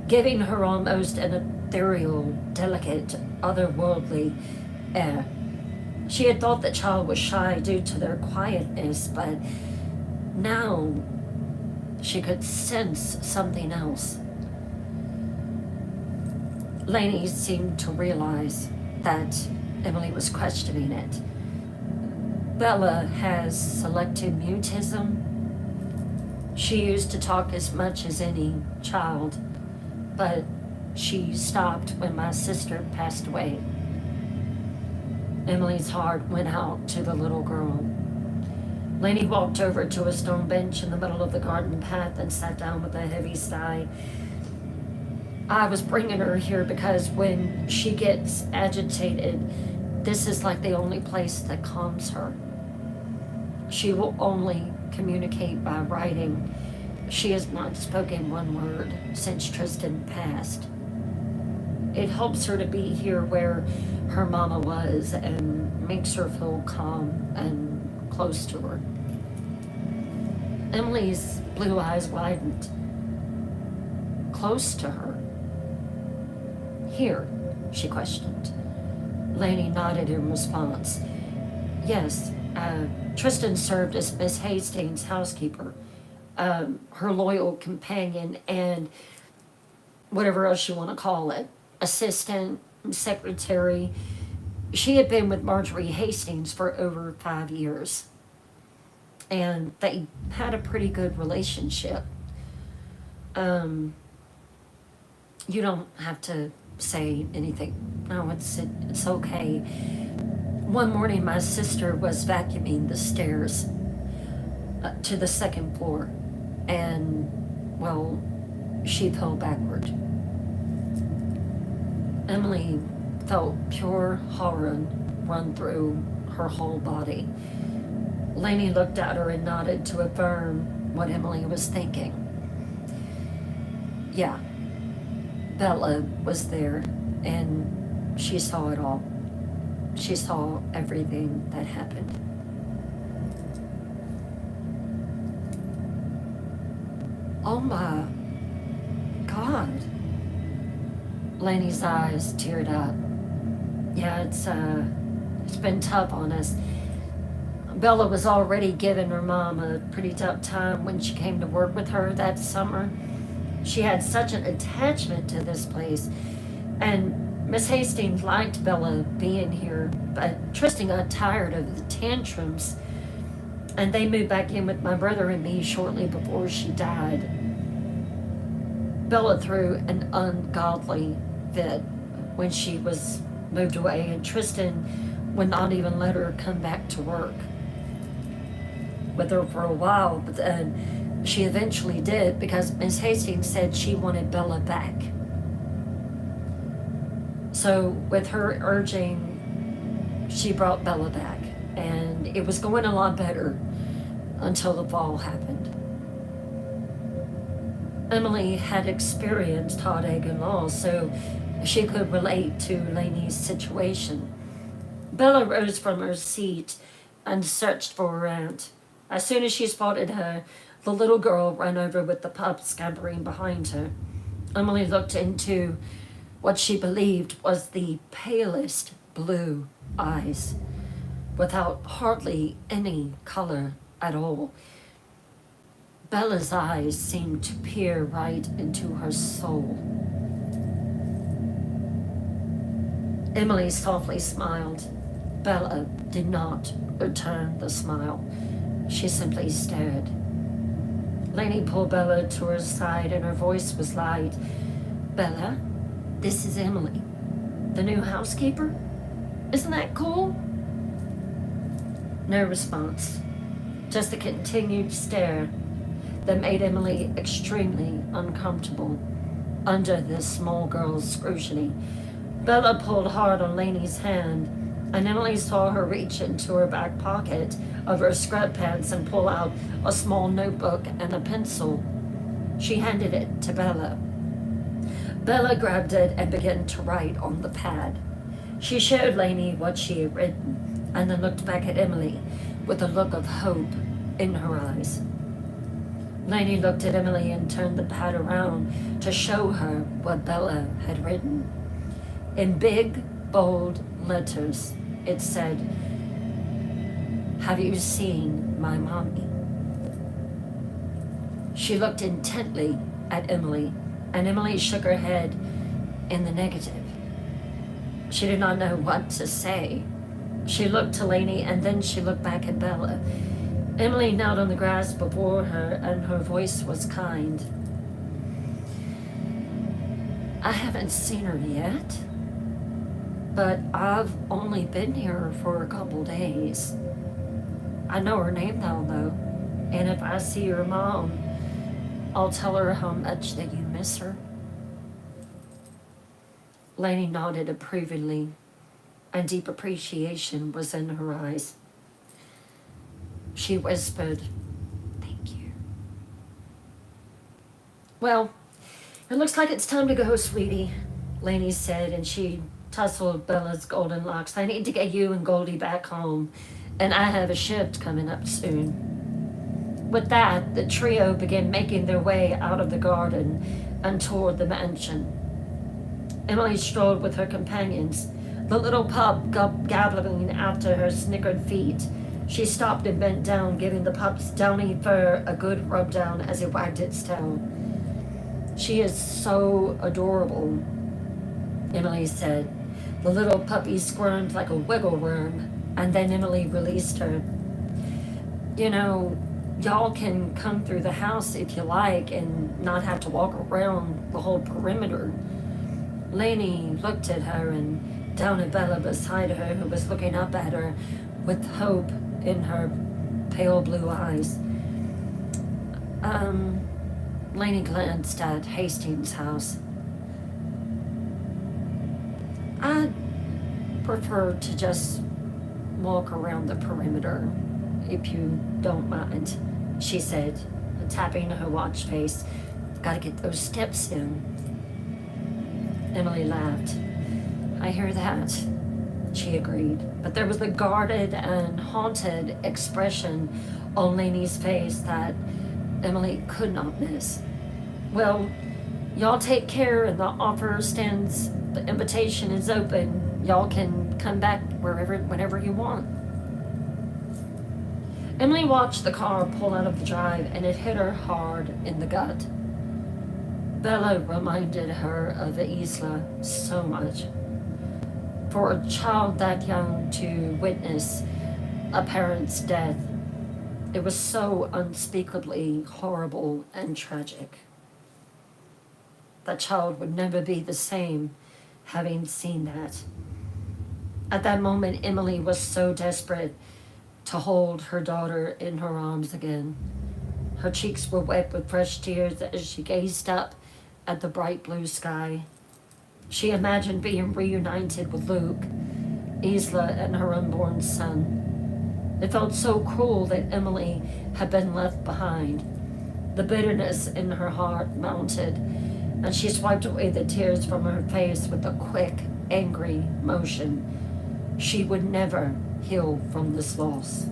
giving her almost an ethereal, delicate, otherworldly air. She had thought the child was shy due to their quietness, but now she could sense something else. Lainey seemed to realize that Emily was questioning it. "Bella has selective mutism. She used to talk as much as any child, but she stopped when my sister passed away." Emily's heart went out to the little girl. Lainey walked over to a stone bench in the middle of the garden path and sat down with a heavy sigh. "I was bringing her here because when she gets agitated, this is like the only place that calms her. She will only communicate by writing, She has not spoken one word since Tristan passed. It helps her to be here where her mama was and makes her feel calm and close to her. Emily's blue eyes widened. Close to her? Here, she questioned. Laney nodded in response. Yes, Tristan served as Miss Hastings' housekeeper, her loyal companion, and whatever else you want to call it, assistant, secretary. She had been with Marjorie Hastings for over 5 years, and they had a pretty good relationship. You don't have to say anything. No, it's okay. One morning, my sister was vacuuming the stairs to the second floor, and, well, she fell backward. Emily felt pure horror run through her whole body. Laney looked at her and nodded to affirm what Emily was thinking. Yeah, Bella was there, and she saw it all. She saw everything that happened. Oh my God. Laney's eyes teared up. Yeah, it's been tough on us. Bella was already giving her mom a pretty tough time when she came to work with her that summer. She had such an attachment to this place, and Miss Hastings liked Bella being here, but Tristan got tired of the tantrums, and they moved back in with my brother and me shortly before she died. Bella threw an ungodly fit when she was moved away, and Tristan would not even let her come back to work with her for a while, but then she eventually did because Miss Hastings said she wanted Bella back. So with her urging, she brought Bella back, and it was going a lot better until the fall happened. Emily had experienced heartache and loss, so she could relate to Laney's situation. Bella rose from her seat and searched for her aunt. As soon as she spotted her, the little girl ran over with the pup scampering behind her. Emily looked into what she believed was the palest blue eyes, without hardly any color at all. Bella's eyes seemed to peer right into her soul. Emily softly smiled. Bella did not return the smile. She simply stared. Laney pulled Bella to her side and her voice was light. Bella, this is Emily, the new housekeeper. Isn't that cool? No response, just a continued stare that made Emily extremely uncomfortable under this small girl's scrutiny. Bella pulled hard on Laney's hand, and Emily saw her reach into her back pocket of her scrub pants and pull out a small notebook and a pencil. She handed it to Bella. Bella grabbed it and began to write on the pad. She showed Laney what she had written, and then looked back at Emily with a look of hope in her eyes. Laney looked at Emily and turned the pad around to show her what Bella had written. In big, bold letters, it said, "Have you seen my mommy?" She looked intently at Emily, and Emily shook her head in the negative. She did not know what to say. She looked to Laney, and then she looked back at Bella. Emily knelt on the grass before her, and her voice was kind. "I haven't seen her yet, but I've only been here for a couple days. I know her name now, though, and if I see her mom, I'll tell her how much that you miss her." Laney nodded approvingly, and deep appreciation was in her eyes. She whispered, "Thank you." Well, it looks like it's time to go, sweetie, Lainey said, and she tousled Bella's golden locks. I need to get you and Goldie back home, and I have a shift coming up soon. With that, the trio began making their way out of the garden and toward the mansion. Emily strolled with her companions, the little pup gabbling after her snickered feet. She stopped and bent down, giving the pup's downy fur a good rub down as it wagged its tail. She is so adorable, Emily said. The little puppy squirmed like a wiggle worm, and then Emily released her. You know, y'all can come through the house if you like and not have to walk around the whole perimeter. Lainey looked at her and down at Bella beside her, who was looking up at her with hope in her pale blue eyes. Lainey glanced at Hastings' house. I'd prefer to just walk around the perimeter, if you don't mind, she said, tapping her watch face. Gotta get those steps in. Emily laughed. I hear that, she agreed, but there was a guarded and haunted expression on Lainey's face that Emily could not miss. Well, y'all take care, and the offer stands. The invitation is open. Y'all can come back whenever you want. Emily watched the car pull out of the drive, and it hit her hard in the gut. Bella reminded her of Isla so much. For a child that young to witness a parent's death, it was so unspeakably horrible and tragic. That child would never be the same having seen that. At that moment, Emily was so desperate to hold her daughter in her arms again. Her cheeks were wet with fresh tears as she gazed up at the bright blue sky. She imagined being reunited with Luke, Isla, and her unborn son. It felt so cruel that Emily had been left behind. The bitterness in her heart mounted, and she swiped away the tears from her face with a quick, angry motion. She would never heal from this loss.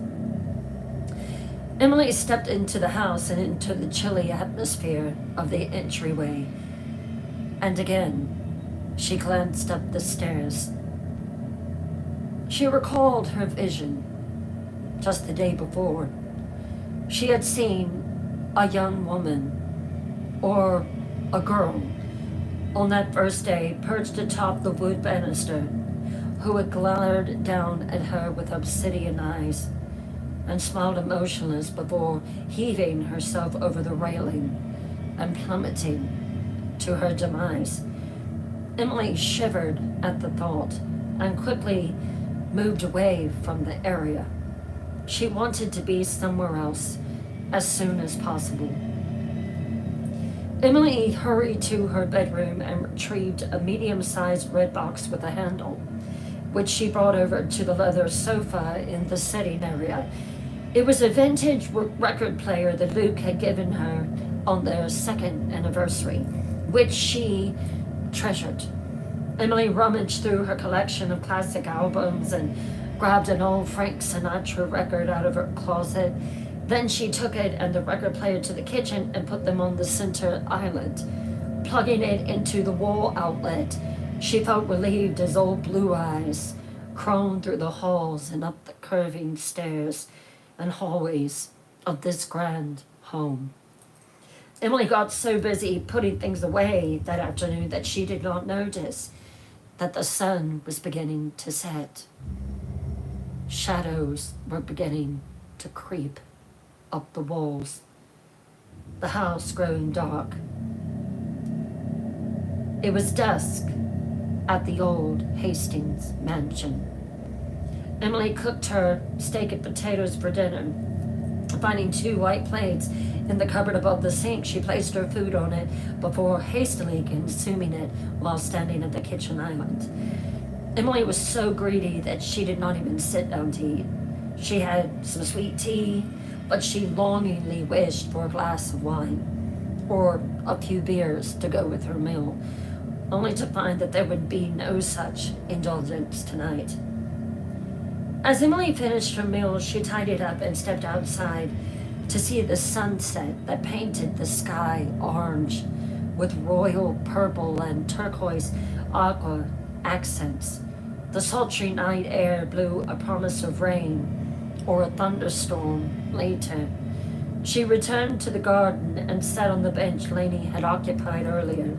Emily stepped into the house and into the chilly atmosphere of the entryway. And again, she glanced up the stairs. She recalled her vision just the day before. She had seen a young woman, or a girl, on that first day perched atop the wood banister, who had glowered down at her with obsidian eyes and smiled emotionless before heaving herself over the railing and plummeting to her demise. Emily shivered at the thought and quickly moved away from the area. She wanted to be somewhere else as soon as possible. Emily hurried to her bedroom and retrieved a medium-sized red box with a handle, which she brought over to the leather sofa in the sitting area. It was a vintage record player that Luke had given her on their second anniversary, which she treasured. Emily rummaged through her collection of classic albums and grabbed an old Frank Sinatra record out of her closet. Then she took it and the record player to the kitchen and put them on the center island. Plugging it into the wall outlet, she felt relieved as old blue eyes croned through the halls and up the curving stairs and hallways of this grand home. Emily got so busy putting things away that afternoon that she did not notice that the sun was beginning to set. Shadows were beginning to creep up the walls, the house growing dark. It was dusk at the old Hastings mansion. Emily cooked her steak and potatoes for dinner. Finding 2 white plates in the cupboard above the sink, she placed her food on it before hastily consuming it while standing at the kitchen island. Emily was so greedy that she did not even sit down to eat. She had some sweet tea, but she longingly wished for a glass of wine. or a few beers to go with her meal, only to find that there would be no such indulgence tonight. As Emily finished her meal, she tidied up and stepped outside to see the sunset that painted the sky orange with royal purple and turquoise aqua accents. The sultry night air blew a promise of rain or a thunderstorm later. She returned to the garden and sat on the bench Lainey had occupied earlier.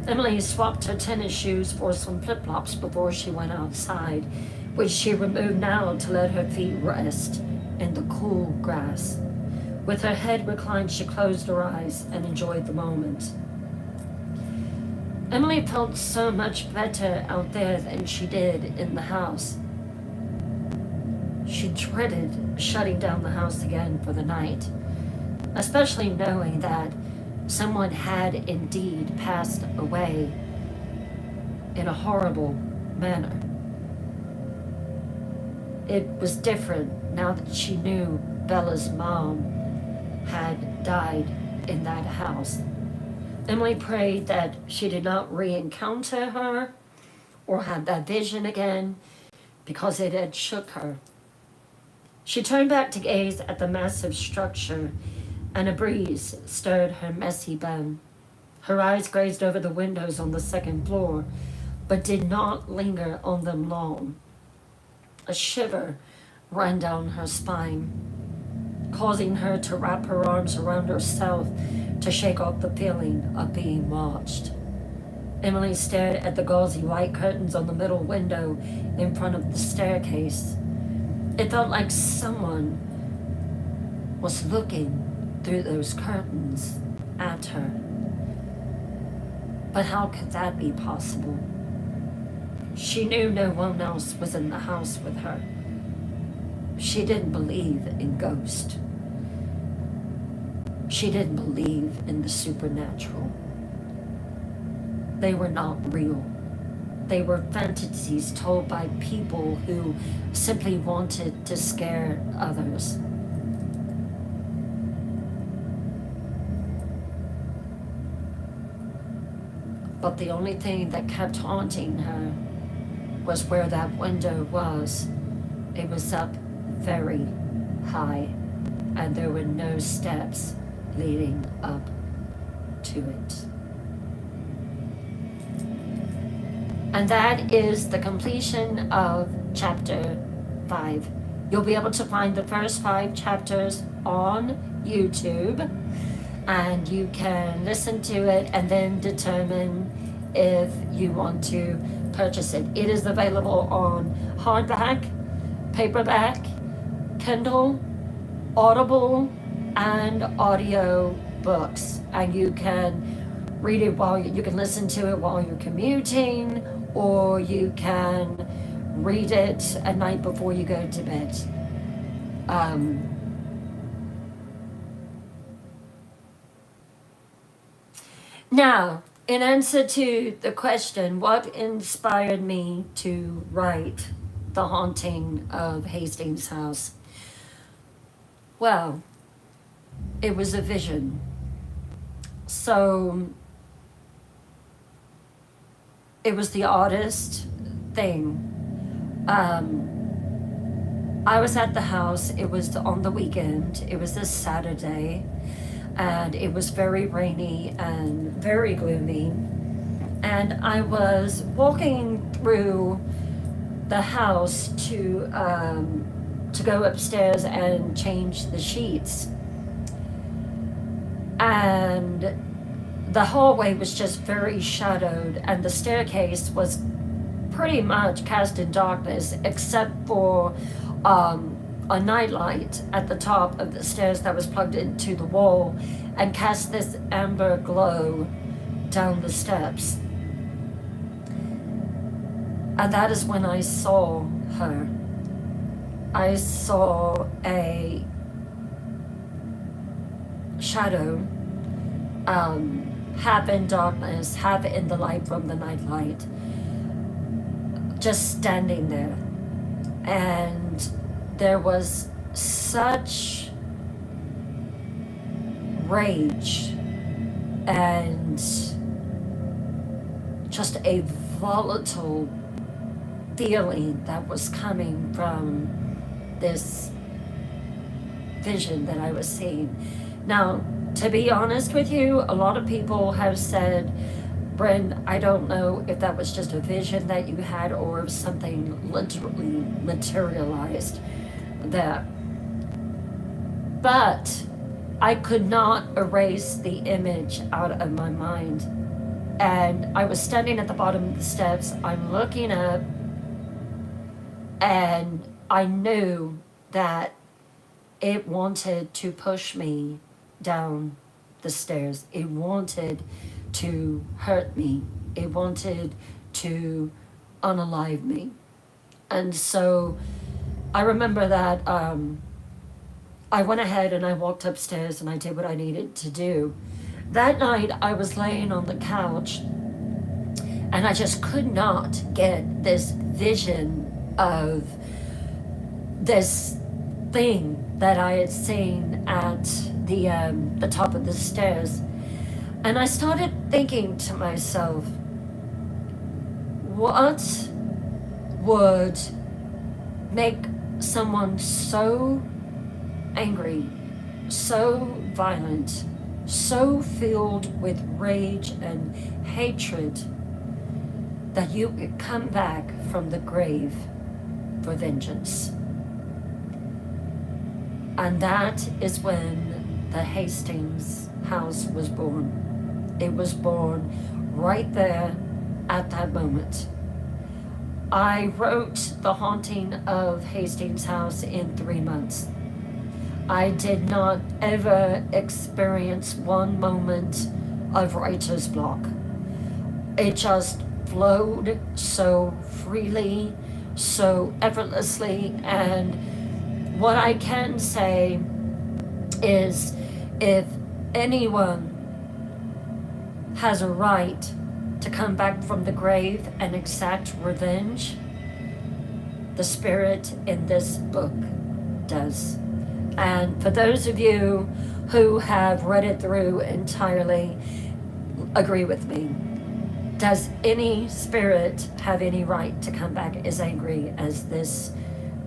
Emily swapped her tennis shoes for some flip-flops before she went outside, which she removed now to let her feet rest in the cool grass. With her head reclined, she closed her eyes and enjoyed the moment. Emily felt so much better out there than she did in the house. She dreaded shutting down the house again for the night, especially knowing that someone had indeed passed away in a horrible manner. It was different now that she knew Bella's mom had died in that house. Emily prayed that she did not re-encounter her or have that vision again, because it had shook her. She turned back to gaze at the massive structure, and a breeze stirred her messy bum. Her eyes grazed over the windows on the second floor, but did not linger on them long. A shiver ran down her spine, causing her to wrap her arms around herself to shake off the feeling of being watched. Emily stared at the gauzy white curtains on the middle window in front of the staircase. It felt like someone was looking through those curtains at her. But how could that be possible? She knew no one else was in the house with her. She didn't believe in ghosts. She didn't believe in the supernatural. They were not real. They were fantasies told by people who simply wanted to scare others. But the only thing that kept haunting her was where that window was. It was up very high, and there were no steps leading up to it. And that is the completion of chapter 5. You'll be able to find the first 5 chapters on YouTube, and you can listen to it and then determine if you want to purchase it. It is available on hardback, paperback, Kindle, Audible, and audio books. And you can read it while you can listen to it while you're commuting, or you can read it at night before you go to bed. Now, in answer to the question, what inspired me to write The Haunting of Hastings House? Well, it was a vision. So it was the oddest thing. I was at the house. It was on the weekend. It was this Saturday, and it was very rainy and very gloomy. And I was walking through the house to go upstairs and change the sheets. And the hallway was just very shadowed, and the staircase was pretty much cast in darkness, except for a nightlight at the top of the stairs that was plugged into the wall and cast this amber glow down the steps. And that is when I saw her. I saw a shadow, half in darkness, half in the light from the nightlight, just standing there. And there was such rage and just a volatile feeling that was coming from this vision that I was seeing. Now, to be honest with you, a lot of people have said, Bryn, I don't know if that was just a vision that you had or if something literally materialized that. But I could not erase the image out of my mind. And I was standing at the bottom of the steps. I'm looking up, and I knew that it wanted to push me down the stairs. It wanted to hurt me. It wanted to unalive me. And so I remember that I went ahead and I walked upstairs and I did what I needed to do. That night I was laying on the couch and I just could not get this vision of this thing that I had seen at the top of the stairs. And I started thinking to myself, what would make someone so angry, so violent, so filled with rage and hatred that you could come back from the grave for vengeance? And that is when the Hastings house was born. It was born right there at that moment. I wrote The Haunting of Hastings House in 3 months. I did not ever experience one moment of writer's block. It just flowed so freely, so effortlessly, and what I can say is if anyone has a right to come back from the grave and exact revenge, the spirit in this book does. And for those of you who have read it through entirely, agree with me. Does any spirit have any right to come back as angry as this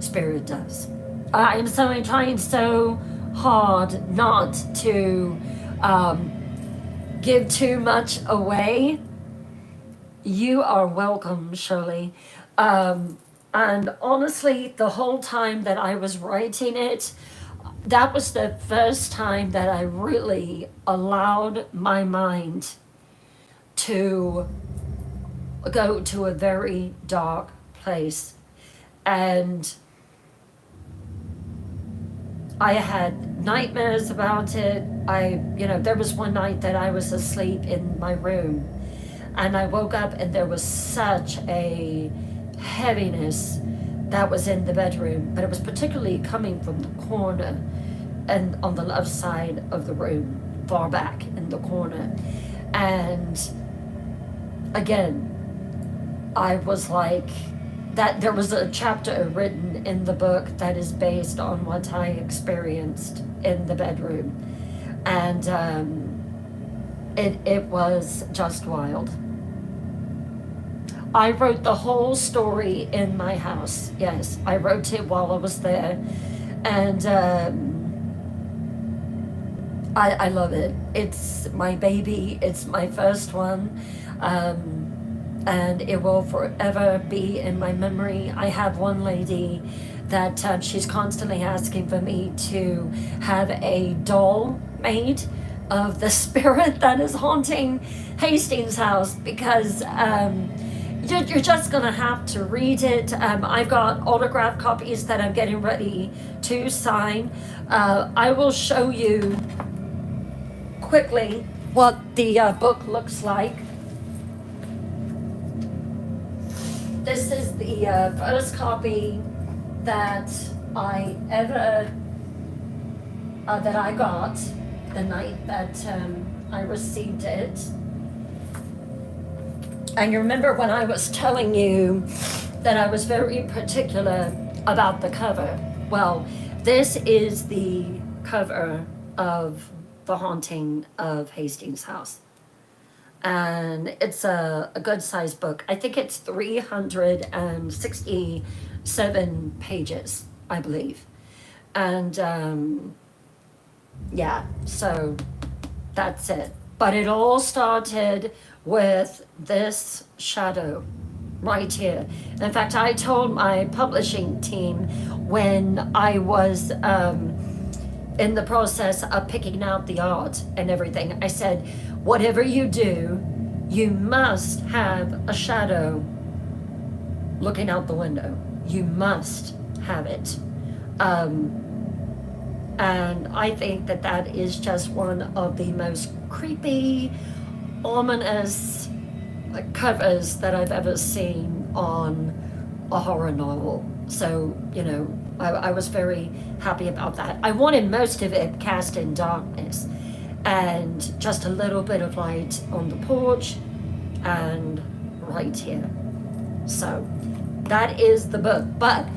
spirit does? I am trying so hard not to give too much away. You are welcome, Shirley. And honestly, the whole time that I was writing it, that was the first time that I really allowed my mind to go to a very dark place. And I had nightmares about it. There was one night that I was asleep in my room and I woke up and there was such a heaviness that was in the bedroom, but it was particularly coming from the corner and on the left side of the room, far back in the corner. And again, I was like, that there was a chapter written in the book that is based on what I experienced in the bedroom. And it was just wild. I wrote the whole story in my house. Yes, I wrote it while I was there. And I love it. It's my baby. It's my first one. And it will forever be in my memory. I have one lady that she's constantly asking for me to have a doll made of the spirit that is haunting Hastings House, because you're just gonna have to read it. I've got autographed copies that I'm getting ready to sign. I will show you quickly what the book looks like. This is the first copy that I ever that I got the night that I received it. And you remember when I was telling you that I was very particular about the cover? Well, this is the cover of The Haunting of Hastings House. and it's a good sized book. I think it's 367 pages, I believe. And yeah, so that's it. But it all started with this shadow right here. In fact, I told my publishing team when I was in the process of picking out the art and everything, I said, whatever you do, you must have a shadow looking out the window. You must have it. And I think that that is just one of the most creepy, ominous covers that I've ever seen on a horror novel. So, you know, I was very happy about that. I wanted most of it cast in darkness and just a little bit of light on the porch and right here. So that is the book. But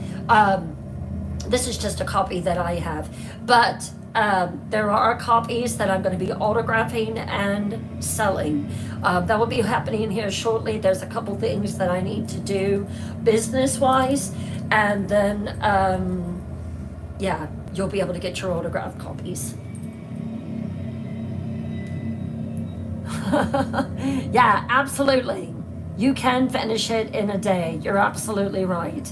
this is just a copy that I have. But there are copies that I'm going to be autographing and selling. That will be happening here shortly. There's a couple things that I need to do business-wise. And then, yeah, you'll be able to get your autographed copies. Yeah, absolutely. You can finish it in a day. You're absolutely right.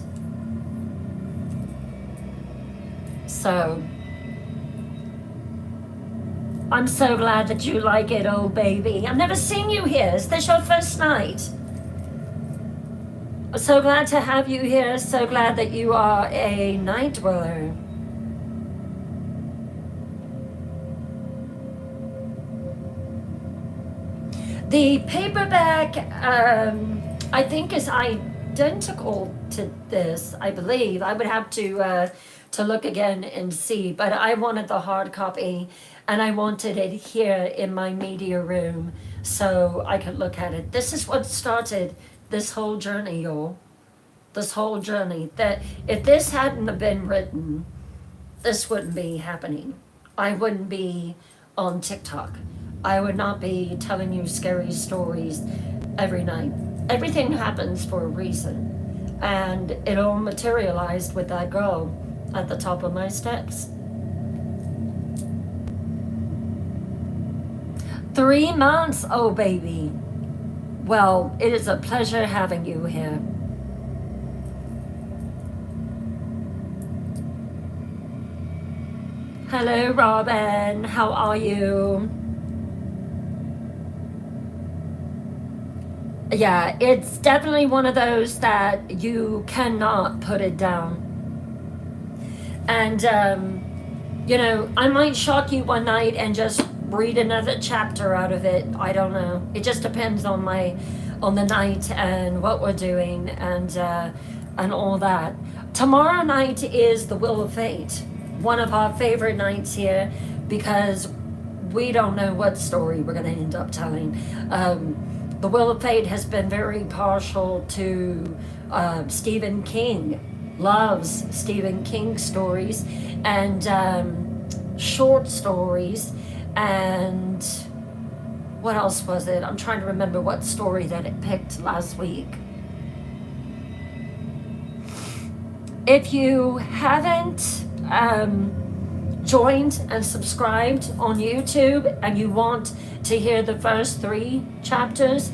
So, I'm so glad that you like it, old baby. I've never seen you here. Is this your first night? I'm so glad to have you here. So glad that you are a night dweller. The paperback, I think, is identical to this, I believe. I would have to look again and see, but I wanted the hard copy and I wanted it here in my media room so I could look at it. This is what started this whole journey, y'all. This whole journey. That if this hadn't have been written, this wouldn't be happening. I wouldn't be on TikTok. I would not be telling you scary stories every night. Everything happens for a reason. And it all materialized with that girl at the top of my steps. 3 months, oh baby. Well, it is a pleasure having you here. Hello, Robin. How are you? Yeah, it's definitely one of those that you cannot put it down. And, you know, I might shock you one night and just read another chapter out of it. I don't know. It just depends on the night and what we're doing and all that. Tomorrow night is the Wheel of Fate, one of our favorite nights here because we don't know what story we're going to end up telling. The Wheel of Fate has been very partial to Stephen King. Loves Stephen King stories and short stories. And what else was it? I'm trying to remember what story that it picked last week. If you haven't joined and subscribed on YouTube and you want to hear the first 3 chapters,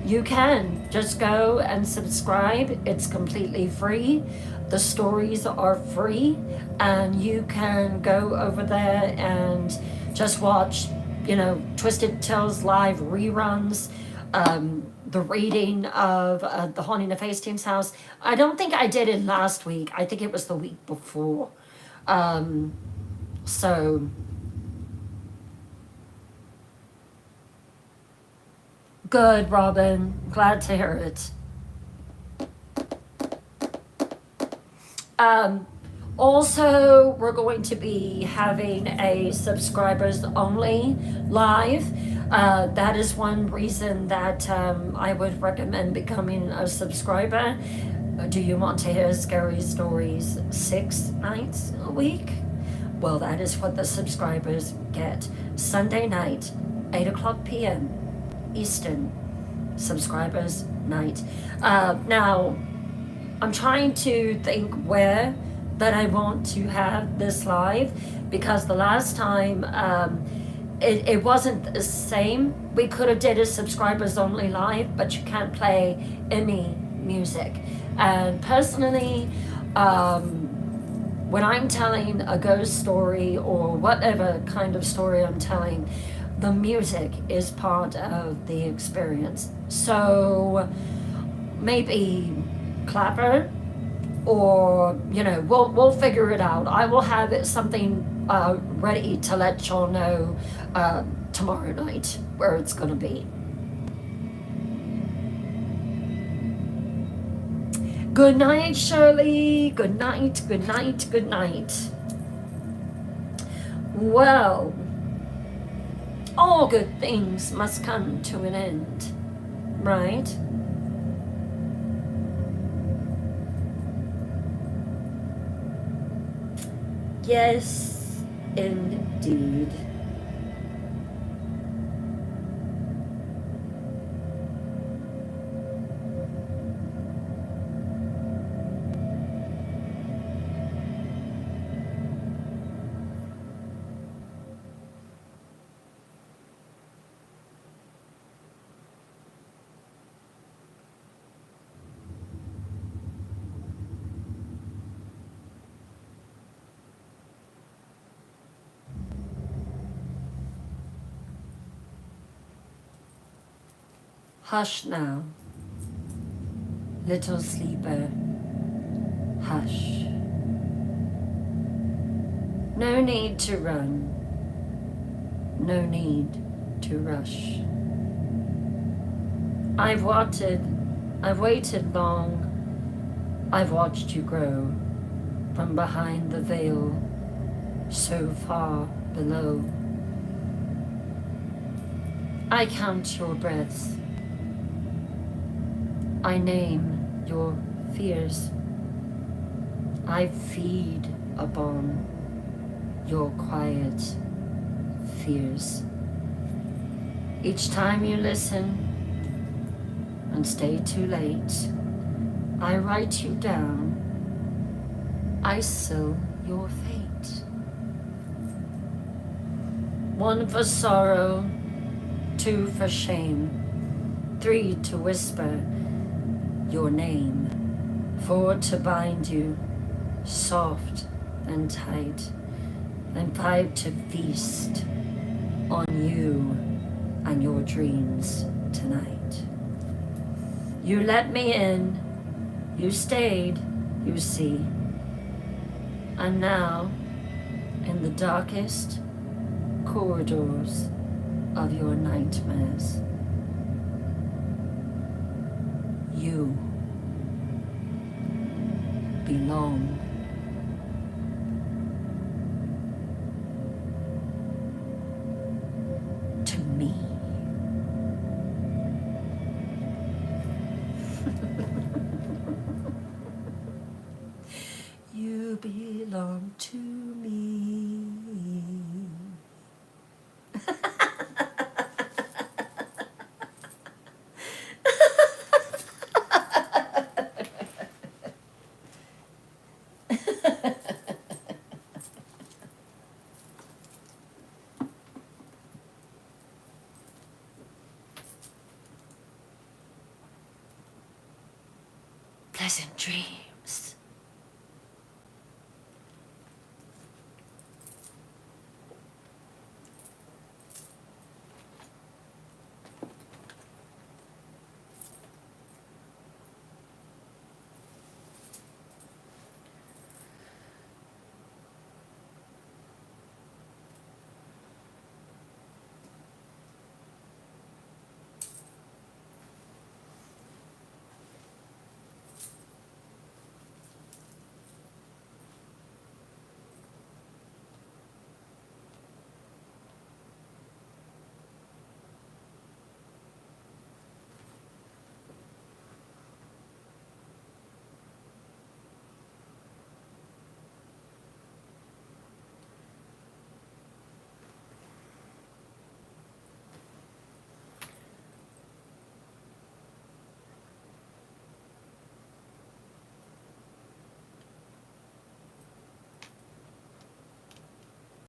you can just go and subscribe. It's completely free. The stories are free and you can go over there and just watch, you know, Twisted Tales live reruns, the reading of The Haunting of Hastings House. I don't think I did it last week. I think it was the week before. So good, Robin. Glad to hear it. Also, we're going to be having a subscribers only live. That is one reason that I would recommend becoming a subscriber. Do you want to hear scary stories 6 nights a week? Well, that is what the subscribers get. Sunday night, 8 o'clock p.m. Eastern subscribers night. Now, I'm trying to think where that I want to have this live, because the last time it wasn't the same. We could have did a subscribers only live, but you can't play any music. And personally, when I'm telling a ghost story or whatever kind of story I'm telling, the music is part of the experience. So maybe Clapper, or we'll figure it out. I will have it something ready to let y'all know tomorrow night where it's gonna be. Good night, Shirley. Good night, good night, good night. Well, all good things must come to an end, right? Yes, indeed. Hush now, little sleeper, hush. No need to run, no need to rush. I've waited long, I've watched you grow from behind the veil, so far below. I count your breaths, I name your fears. I feed upon your quiet fears. Each time you listen and stay too late, I write you down, I seal your fate. 1 for sorrow, 2 for shame, 3 to whisper your name, 4 to bind you soft and tight, and 5 to feast on you and your dreams tonight. You let me in, you stayed, you see, and now in the darkest corridors of your nightmares, you belong to me. You belong to me. Pleasant dreams.